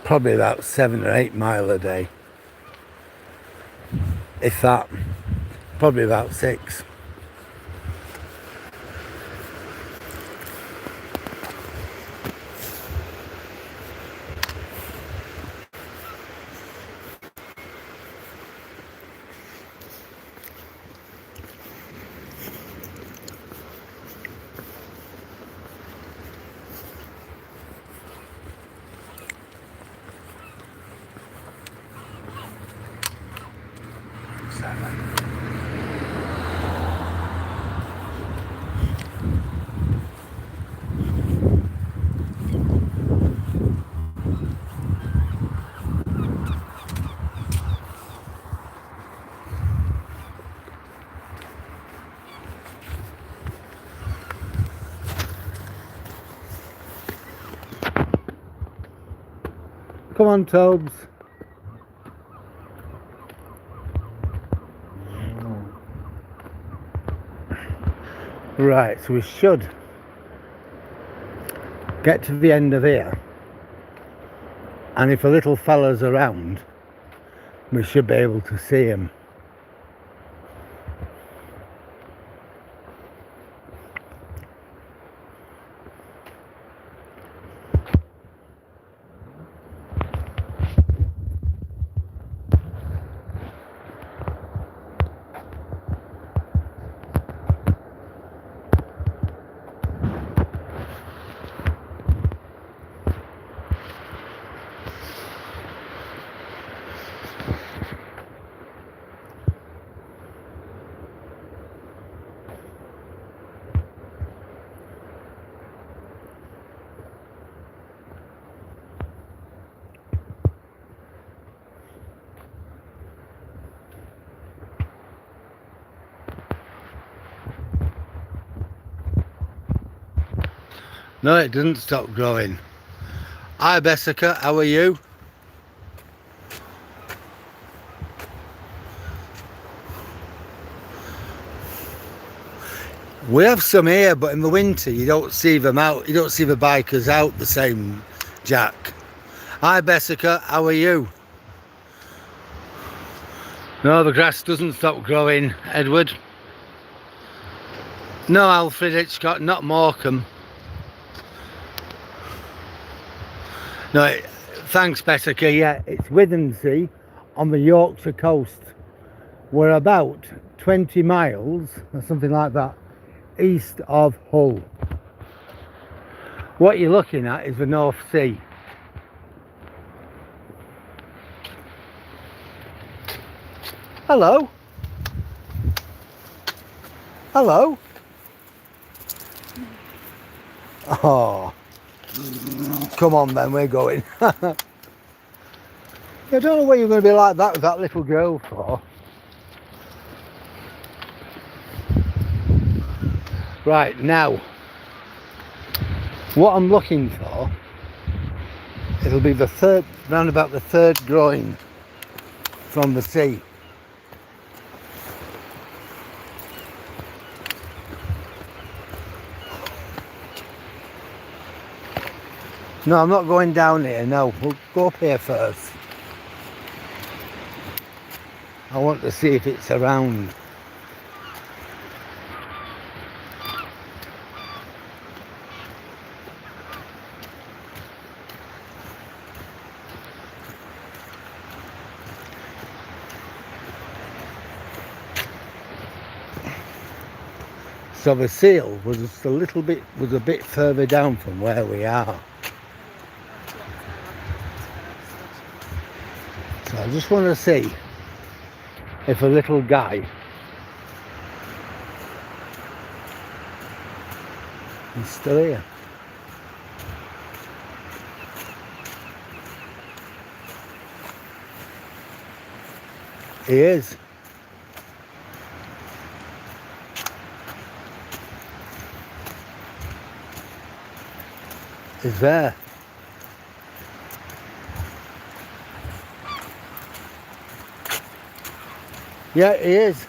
Probably about 7 or 8 mile a day. If that, probably about 6. Come on, Tobes. Right, so we should get to the end of here, and if a little fella's around, we should be able to see him. No, it doesn't stop growing. Hi Bessica, how are you? We have some here, but in the winter you don't see them out. You don't see the bikers out the same, Jack. Hi Bessica, how are you? No, the grass doesn't stop growing, Edward. No, Alfred Hitchcock, not Morecambe. No, thanks Bessica. Yeah, it's Withensea on the Yorkshire coast. We're about 20 miles or something like that east of Hull. What you're looking at is the North Sea. Hello. Hello. Oh. Come on then, we're going. I don't know what you're going to be like that with that little girl for. Right, now, what I'm looking for, it'll be the third, round about the third groin from the sea. No, I'm not going down here, no, we'll go up here first. I want to see if it's around. So the seal was just a bit further down from where we are. So I just want to see if a little guy is still here. He is. He's there. Yeah, he is.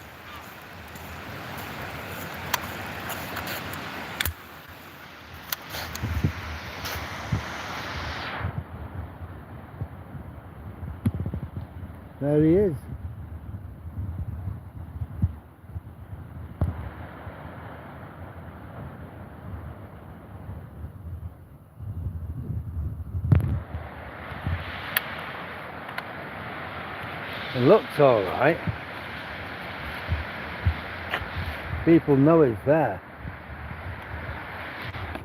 There he is. It looks all right. People know it's there,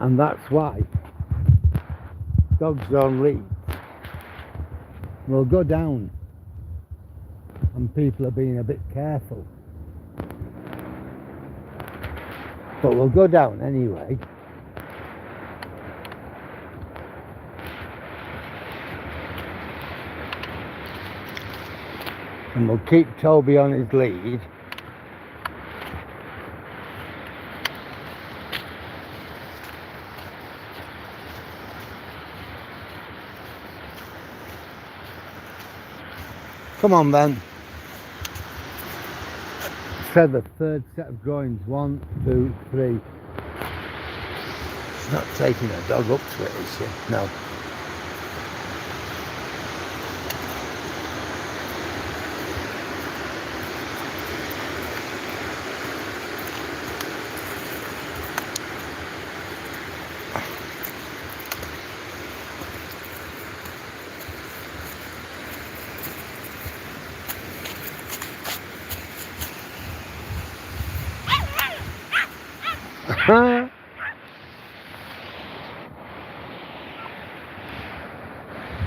and that's why dogs on lead will go down, and people are being a bit careful, but we'll go down anyway. And we'll keep Toby on his lead. Come on then. Said the third set of groins. 1, 2, 3. She's not taking her dog up to it, is she? No.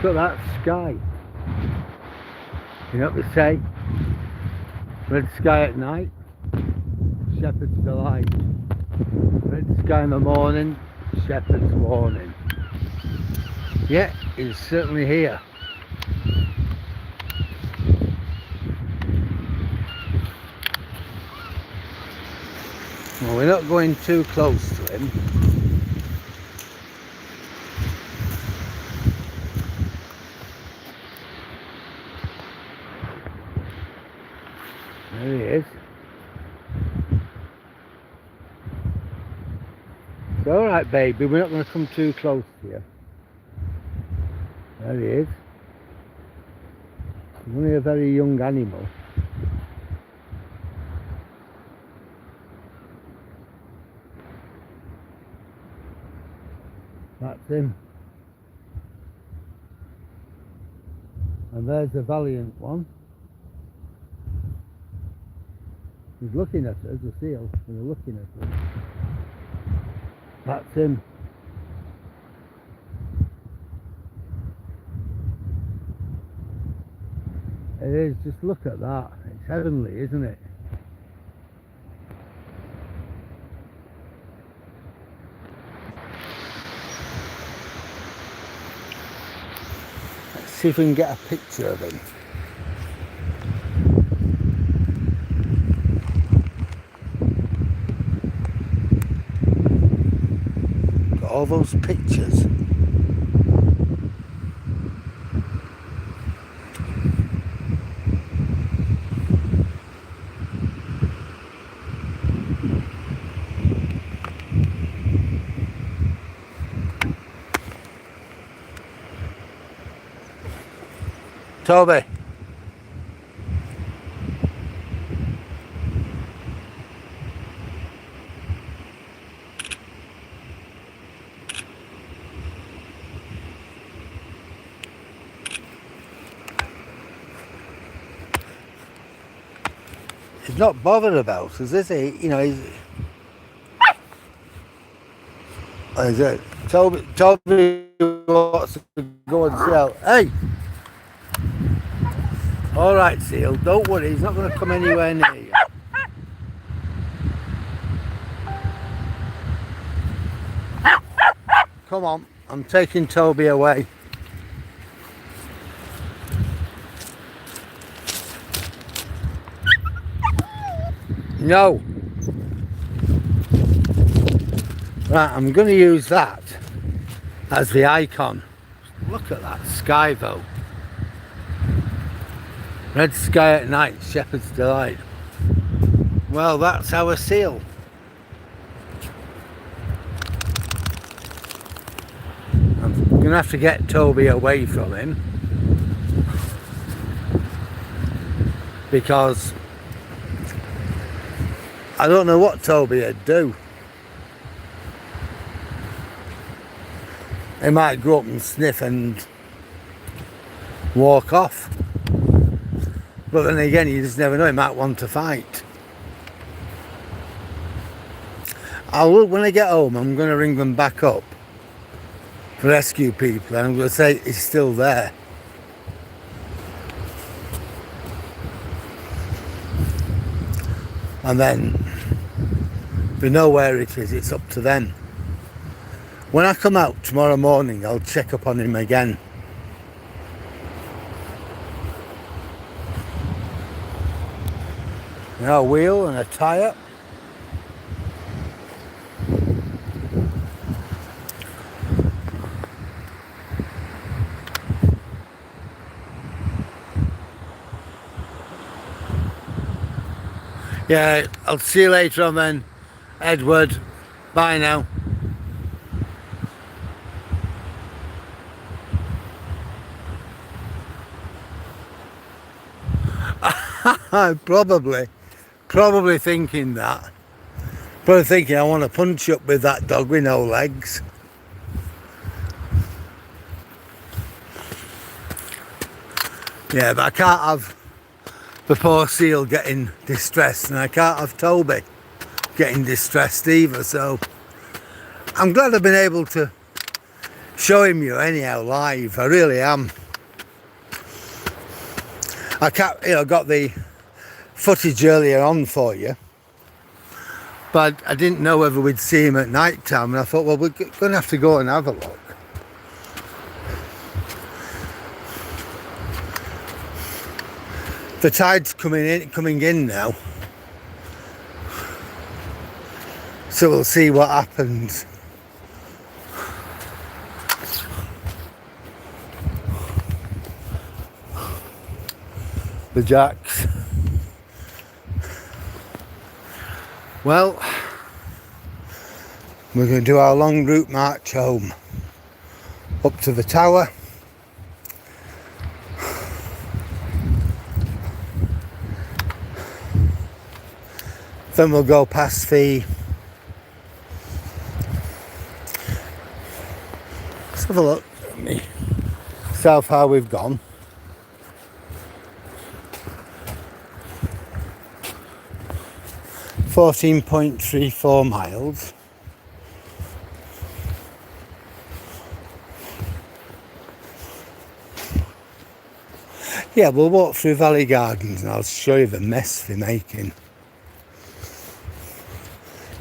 Look at that sky. You know what they say? Red sky at night, shepherd's delight. Red sky in the morning, shepherd's warning. Yeah, it's certainly here. Well, we're not going too close to him. There he is. It's alright, baby, we're not going to come too close to you. There he is. He's only a very young animal. That's him. And there's the valiant one. He's looking at us, the seal, and they're looking at us. That's him. It is, just look at that. It's heavenly, isn't it? see if we can get a picture of him. Got all those pictures. Toby. He's not bothered about us, is he? You know, he's... What is it? Toby wants to go and see out. Hey! Alright, Seal, don't worry, he's not going to come anywhere near you. Come on, I'm taking Toby away. No. Right, I'm going to use that as the icon. Look at that sky though. Red sky at night, shepherd's delight. Well, that's our seal. I'm going to have to get Toby away from him because I don't know what Toby would do. He might go up and sniff and walk off. But then again, you just never know, he might want to fight. When I get home, I'm going to ring them back up for rescue people, and I'm going to say he's still there. And then, if they know where it is, it's up to them. When I come out tomorrow morning, I'll check up on him again. A wheel and a tyre. Yeah, I'll see you later on then, Edward. Bye now. Probably thinking that. Probably thinking I want to punch up with that dog with no legs. Yeah, but I can't have the poor seal getting distressed, and I can't have Toby getting distressed either, so I'm glad I've been able to show him you anyhow live. I really am. I got the footage earlier on for you, but I didn't know whether we'd see him at night time, and I thought, well, we're going to have to go and have a look. The tide's coming in now, so we'll see what happens. The jacks. Well, we're going to do our long route march home up to the tower. Then we'll go past the... Let's have a look at me. See how far we've gone. .34 miles. Yeah, we'll walk through Valley Gardens and I'll show you the mess they're making.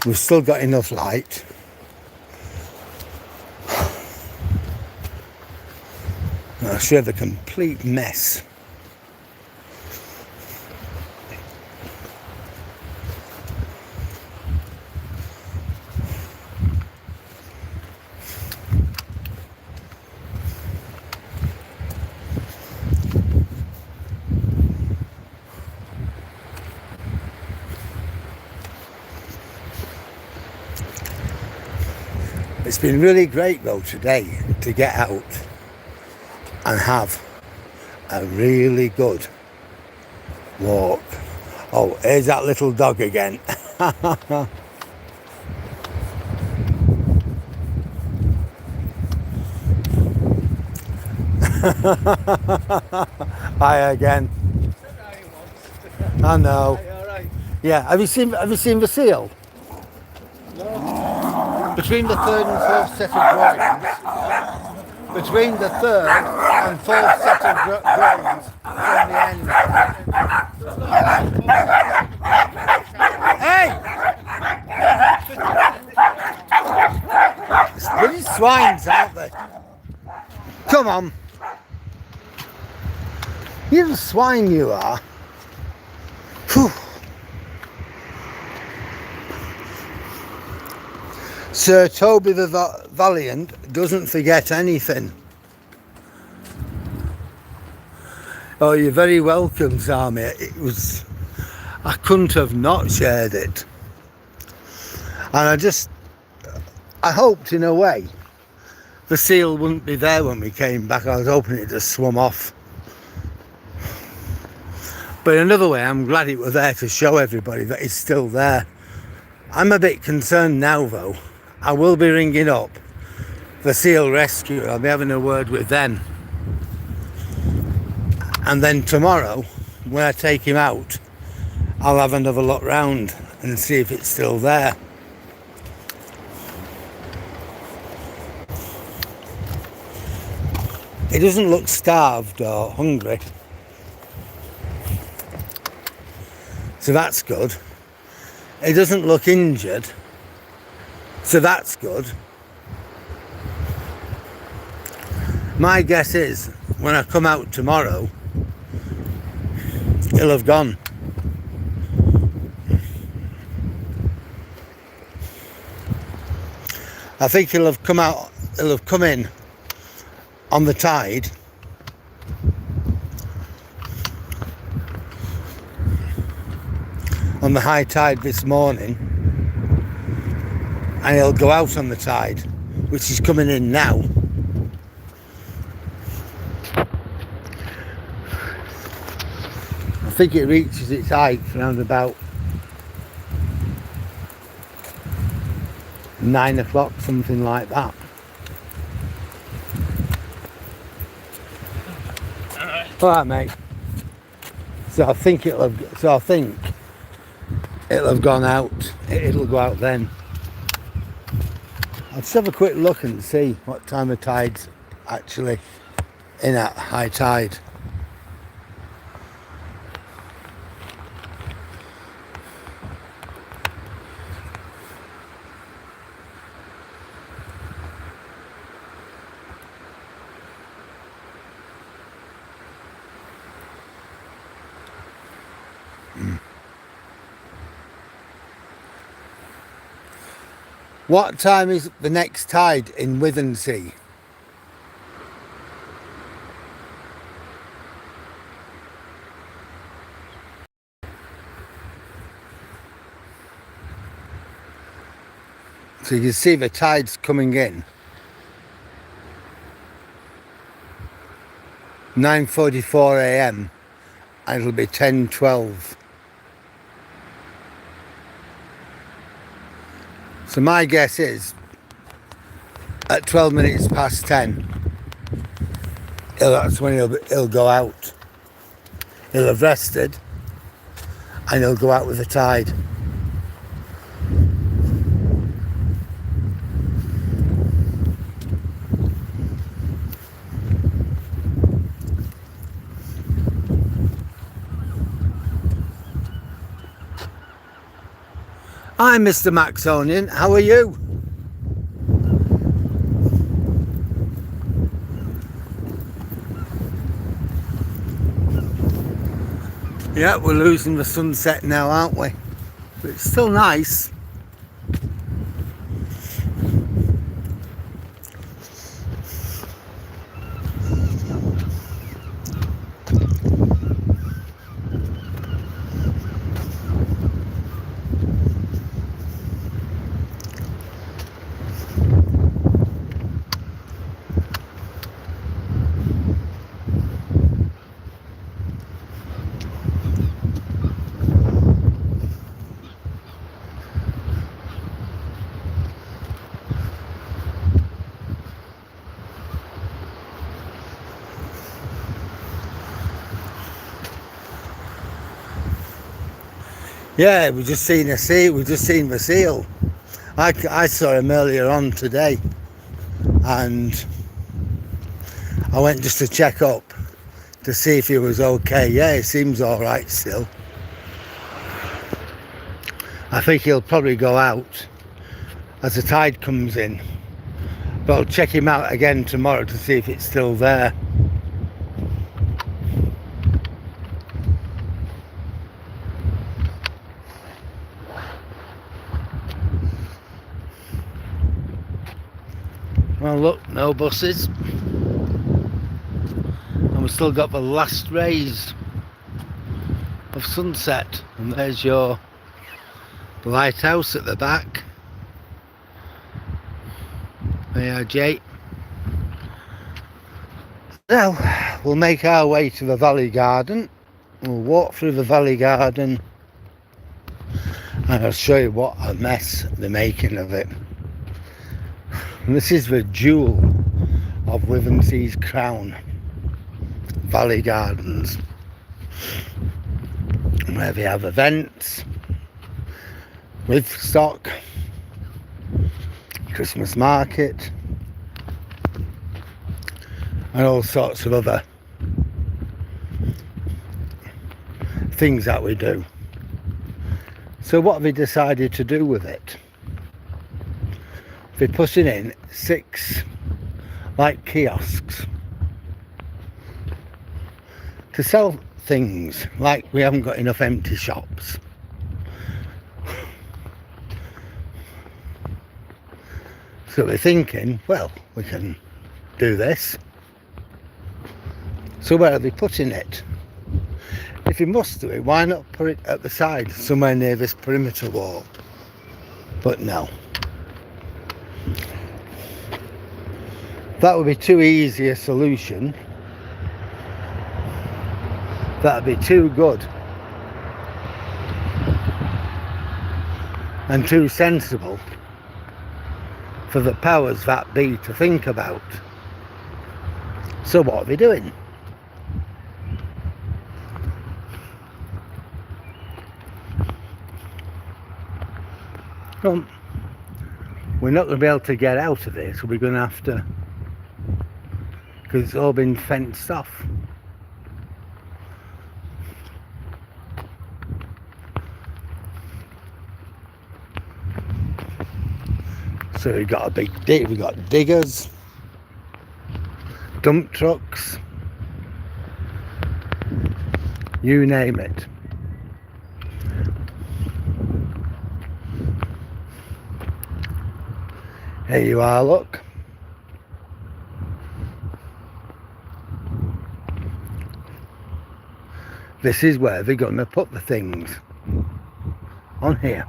We've still got enough light. I'll show you the complete mess. It's been really great though today to get out and have a really good walk. Oh, here's that little dog again. Hi again. I know. Yeah, have you seen the seal? Between the third and fourth set of groins, between the third and fourth set of groins from the end. Hey! It's bloody swines, aren't they? Come on. You're the swine, you are. Whew. Sir Toby the Valiant doesn't forget anything. Oh, you're very welcome, Sammy. I couldn't have not shared it. And I hoped in a way the seal wouldn't be there when we came back. I was hoping it just swum off. But in another way, I'm glad it was there to show everybody that it's still there. I'm a bit concerned now though. I will be ringing up the seal rescue. I'll be having a word with them. And then tomorrow, when I take him out, I'll have another look round and see if it's still there. He doesn't look starved or hungry. So that's good. He doesn't look injured. So that's good. My guess is when I come out tomorrow, he'll have gone. I think he'll have come in on the tide. On the high tide this morning. And he'll go out on the tide, which is coming in now. I think it reaches its height around about 9 o'clock, something like that. All right, mate. So I think it'll have gone out. It'll go out then. I'll just have a quick look and see what time the tide's actually in at high tide. What time is the next tide in Withensea? So you can see the tide's coming in. 9:44 a.m. and it'll be 10:12. So my guess is at 12 minutes past 10, that's when he'll go out. He'll have rested and he'll go out with the tide. Hi Mr. Maxonian, how are you? Yeah, we're losing the sunset now, aren't we? But it's still nice. Yeah, we just seen a seal. We just seen the seal. I saw him earlier on today, and I went just to check up to see if he was okay. Yeah, he seems all right still. I think he'll probably go out as the tide comes in, but I'll check him out again tomorrow to see if it's still there. Well, look, no buses, and we've still got the last rays of sunset, and there's your lighthouse at the back. There, Jay. Now we'll make our way to the valley garden. We'll walk through the valley garden, and I'll show you what a mess they're making of it. And this is the jewel of Withensea's crown, Valley Gardens, where they have events with stock, Christmas market, and all sorts of other things that we do. So what have they decided to do with it? They're putting in 6 like kiosks to sell things, like we haven't got enough empty shops. So we're thinking, well, we can do this. So where are they putting it? If you must do it, why not put it at the side, somewhere near this perimeter wall? But no. That would be too easy a solution. That would be too good and too sensible for the powers that be to think about. So what are they doing? Well, we're not going to be able to get out of this. We're going to have to, because it's all been fenced off. So we've got a big dig, we've got diggers, dump trucks, you name it. Here you are, look. This is where they're going to put the things, on here.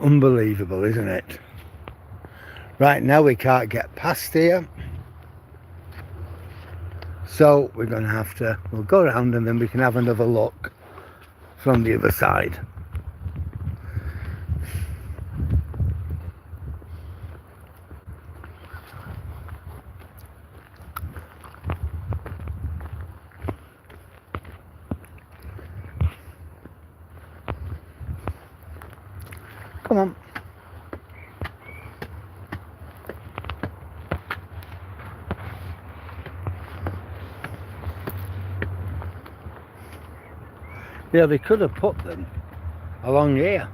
Unbelievable, isn't it? Right now we can't get past here, so we're going to have to, we'll go around and then we can have another look from the other side. Come on. Yeah, they could have put them along here.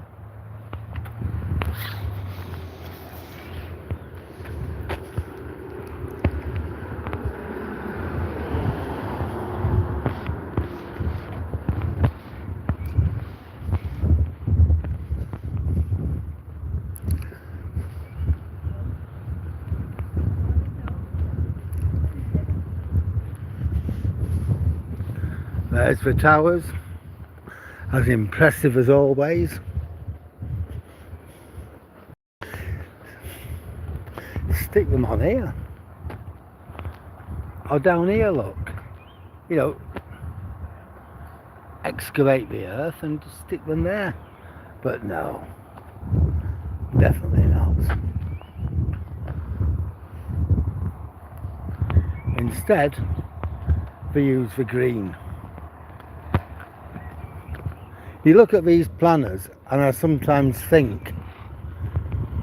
There's the towers, as impressive as always. Stick them on here. Or down here, look. You know, excavate the earth and just stick them there. But no, definitely not. Instead, they use the green. You look at these planners and I sometimes think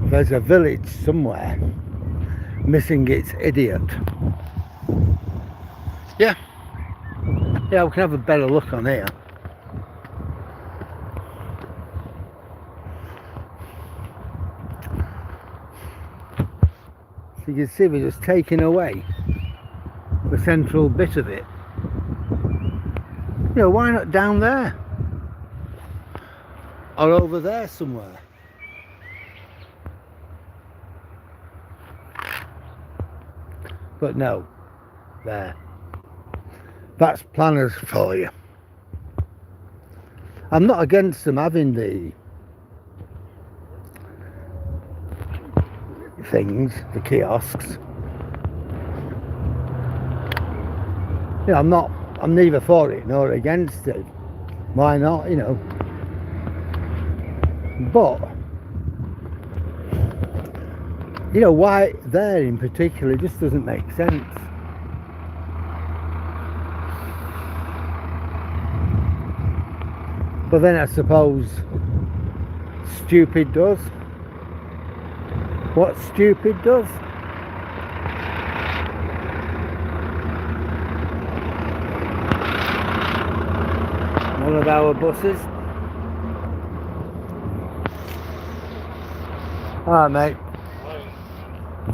there's a village somewhere missing its idiot. Yeah, we can have a better look on here. So you can see we're just taking away the central bit of it. You know, why not down there? Or over there somewhere? But no, there. That's planners for you. I'm not against them having the things, the kiosks. You know, I'm neither for it nor against it. Why not, you know? But, you know, why there in particular just doesn't make sense. But then I suppose stupid does. What stupid does? One of our buses. Alright, mate.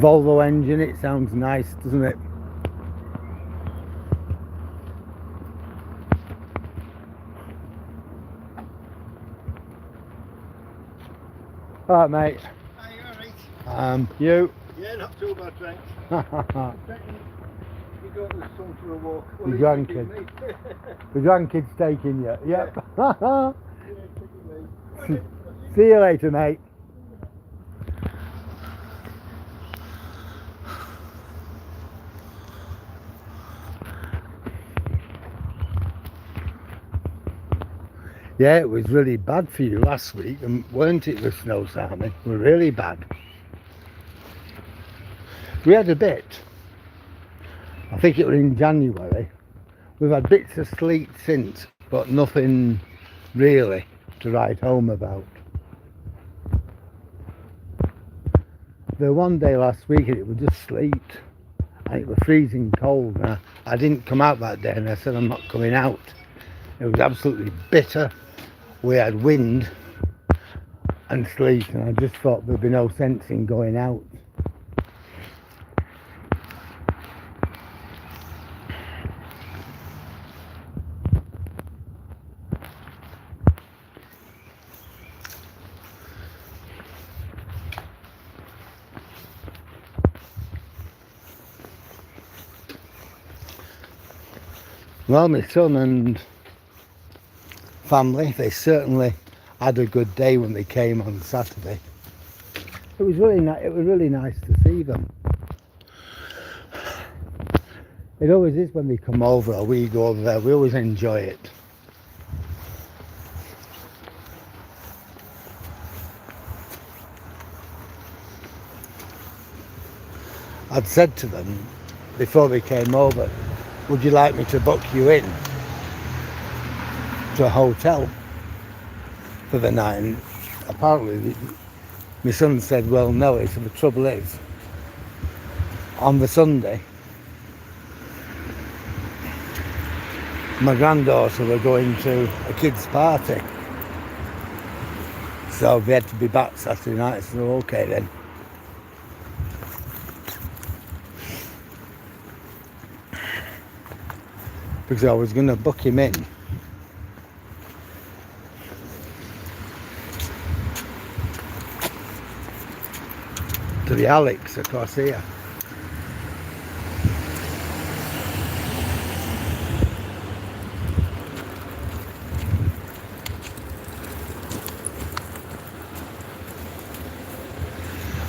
Volvo engine, it sounds nice, doesn't it? Alright, mate. Are you alright? You? Yeah, not too bad, thanks. You go to the sun for a walk. The grandkids. The grandkids taking you. Yep. See you later, mate. Yeah, it was really bad for you last week, and weren't it, the snow, Sammy? It was really bad. We had a bit. I think it was in January. We've had bits of sleet since, but nothing really to write home about. The one day last week it was just sleet and it was freezing cold, and I didn't come out that day, and I said I'm not coming out. It was absolutely bitter. We had wind and sleet, and I just thought there'd be no sense in going out. Well, my son and family, they certainly had a good day when they came on Saturday. It was really nice to see them. It always is when they come over or we go over there. We always enjoy it. I'd said to them before they came over, would you like me to book you in to a hotel for the night? And apparently my son said, well, no. He said, the trouble is, on the Sunday my granddaughter were going to a kids' party, so they had to be back Saturday night. So okay then. Because I was going to book him in to the Alex across here.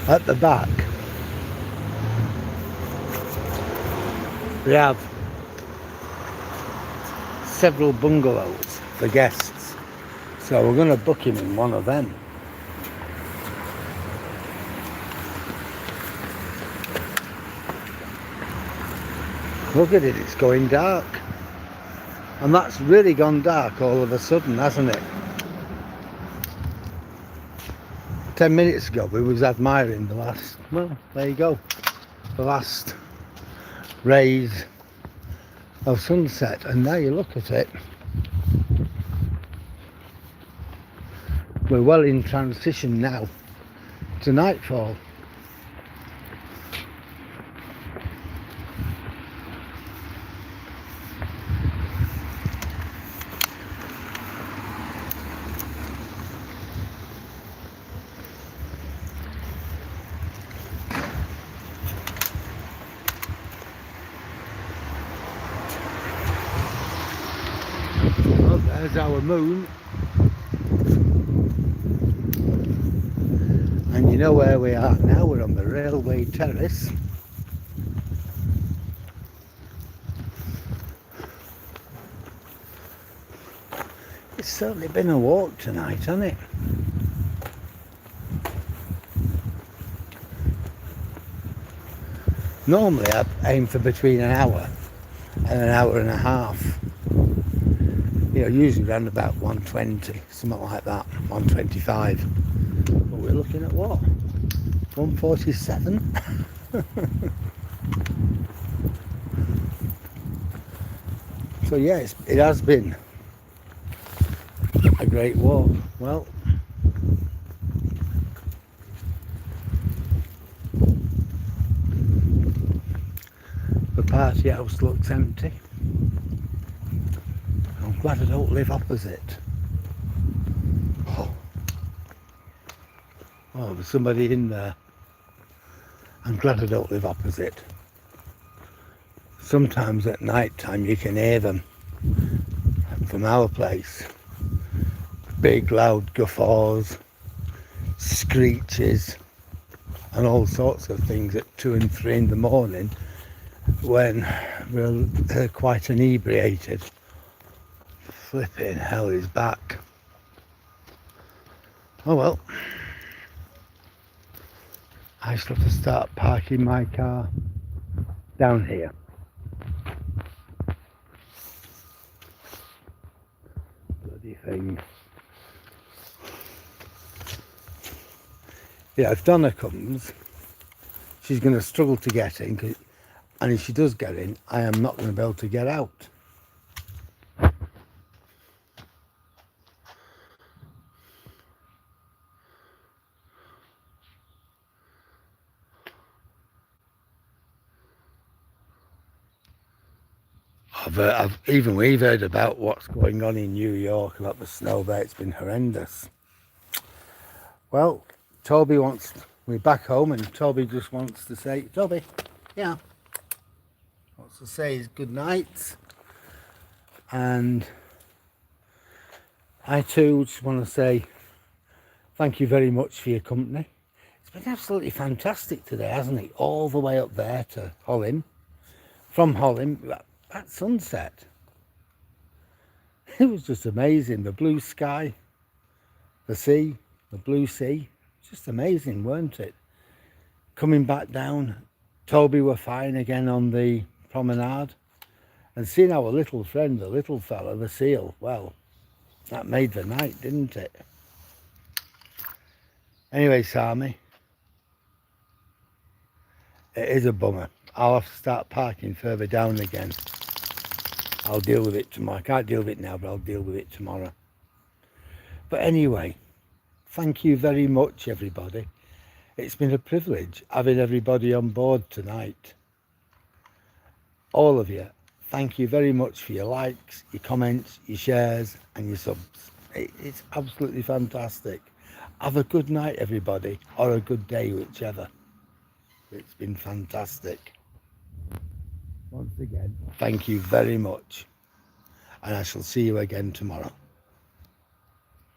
At the back, we have several bungalows for guests, so we're going to book him in one of them. Look at it, it's going dark. And that's really gone dark all of a sudden, hasn't it? 10 minutes ago we was admiring the last, well, there you go, the last rays of sunset, and now you look at it, we're well in transition now to nightfall. Oh, there's our moon. And you know where we are now, we're on the railway terrace. It's certainly been a walk tonight, hasn't it? Normally I aim for between an hour and an hour and a half. You know, usually around about 120, something like that, 125. But we're looking at what? 147? So yes, it has been a great walk. Well, the party house looks empty. I'm glad I don't live opposite. Oh, there's somebody in there. I'm glad I don't live opposite. Sometimes at night time you can hear them from our place. Big loud guffaws, screeches and all sorts of things at 2 and 3 in the morning when we're quite inebriated. Flipping hell, he's back. Oh well. I shall have to start parking my car down here. Bloody thing. Yeah, if Donna comes, she's going to struggle to get in, and if she does get in, I am not going to be able to get out. We've heard about what's going on in New York, about the snow there. It's been horrendous. Well, we're back home, and Toby just wants to say, Toby, yeah, wants to say his good night. And I too just want to say thank you very much for your company. It's been absolutely fantastic today, hasn't it? All the way up there to Hollym. From Hollym, that sunset. It was just amazing. The blue sky, the sea, the blue sea. Just amazing, weren't it? Coming back down, Toby were fine again on the promenade. And seeing our little friend, the little fella, the seal, well, that made the night, didn't it? Anyway, Sammy, it is a bummer. I'll have to start parking further down again. I'll deal with it tomorrow. I can't deal with it now, but I'll deal with it tomorrow. But anyway, thank you very much, everybody. It's been a privilege having everybody on board tonight. All of you, thank you very much for your likes, your comments, your shares and your subs. It's absolutely fantastic. Have a good night, everybody, or a good day, whichever. It's been fantastic. Once again, thank you very much. And I shall see you again tomorrow.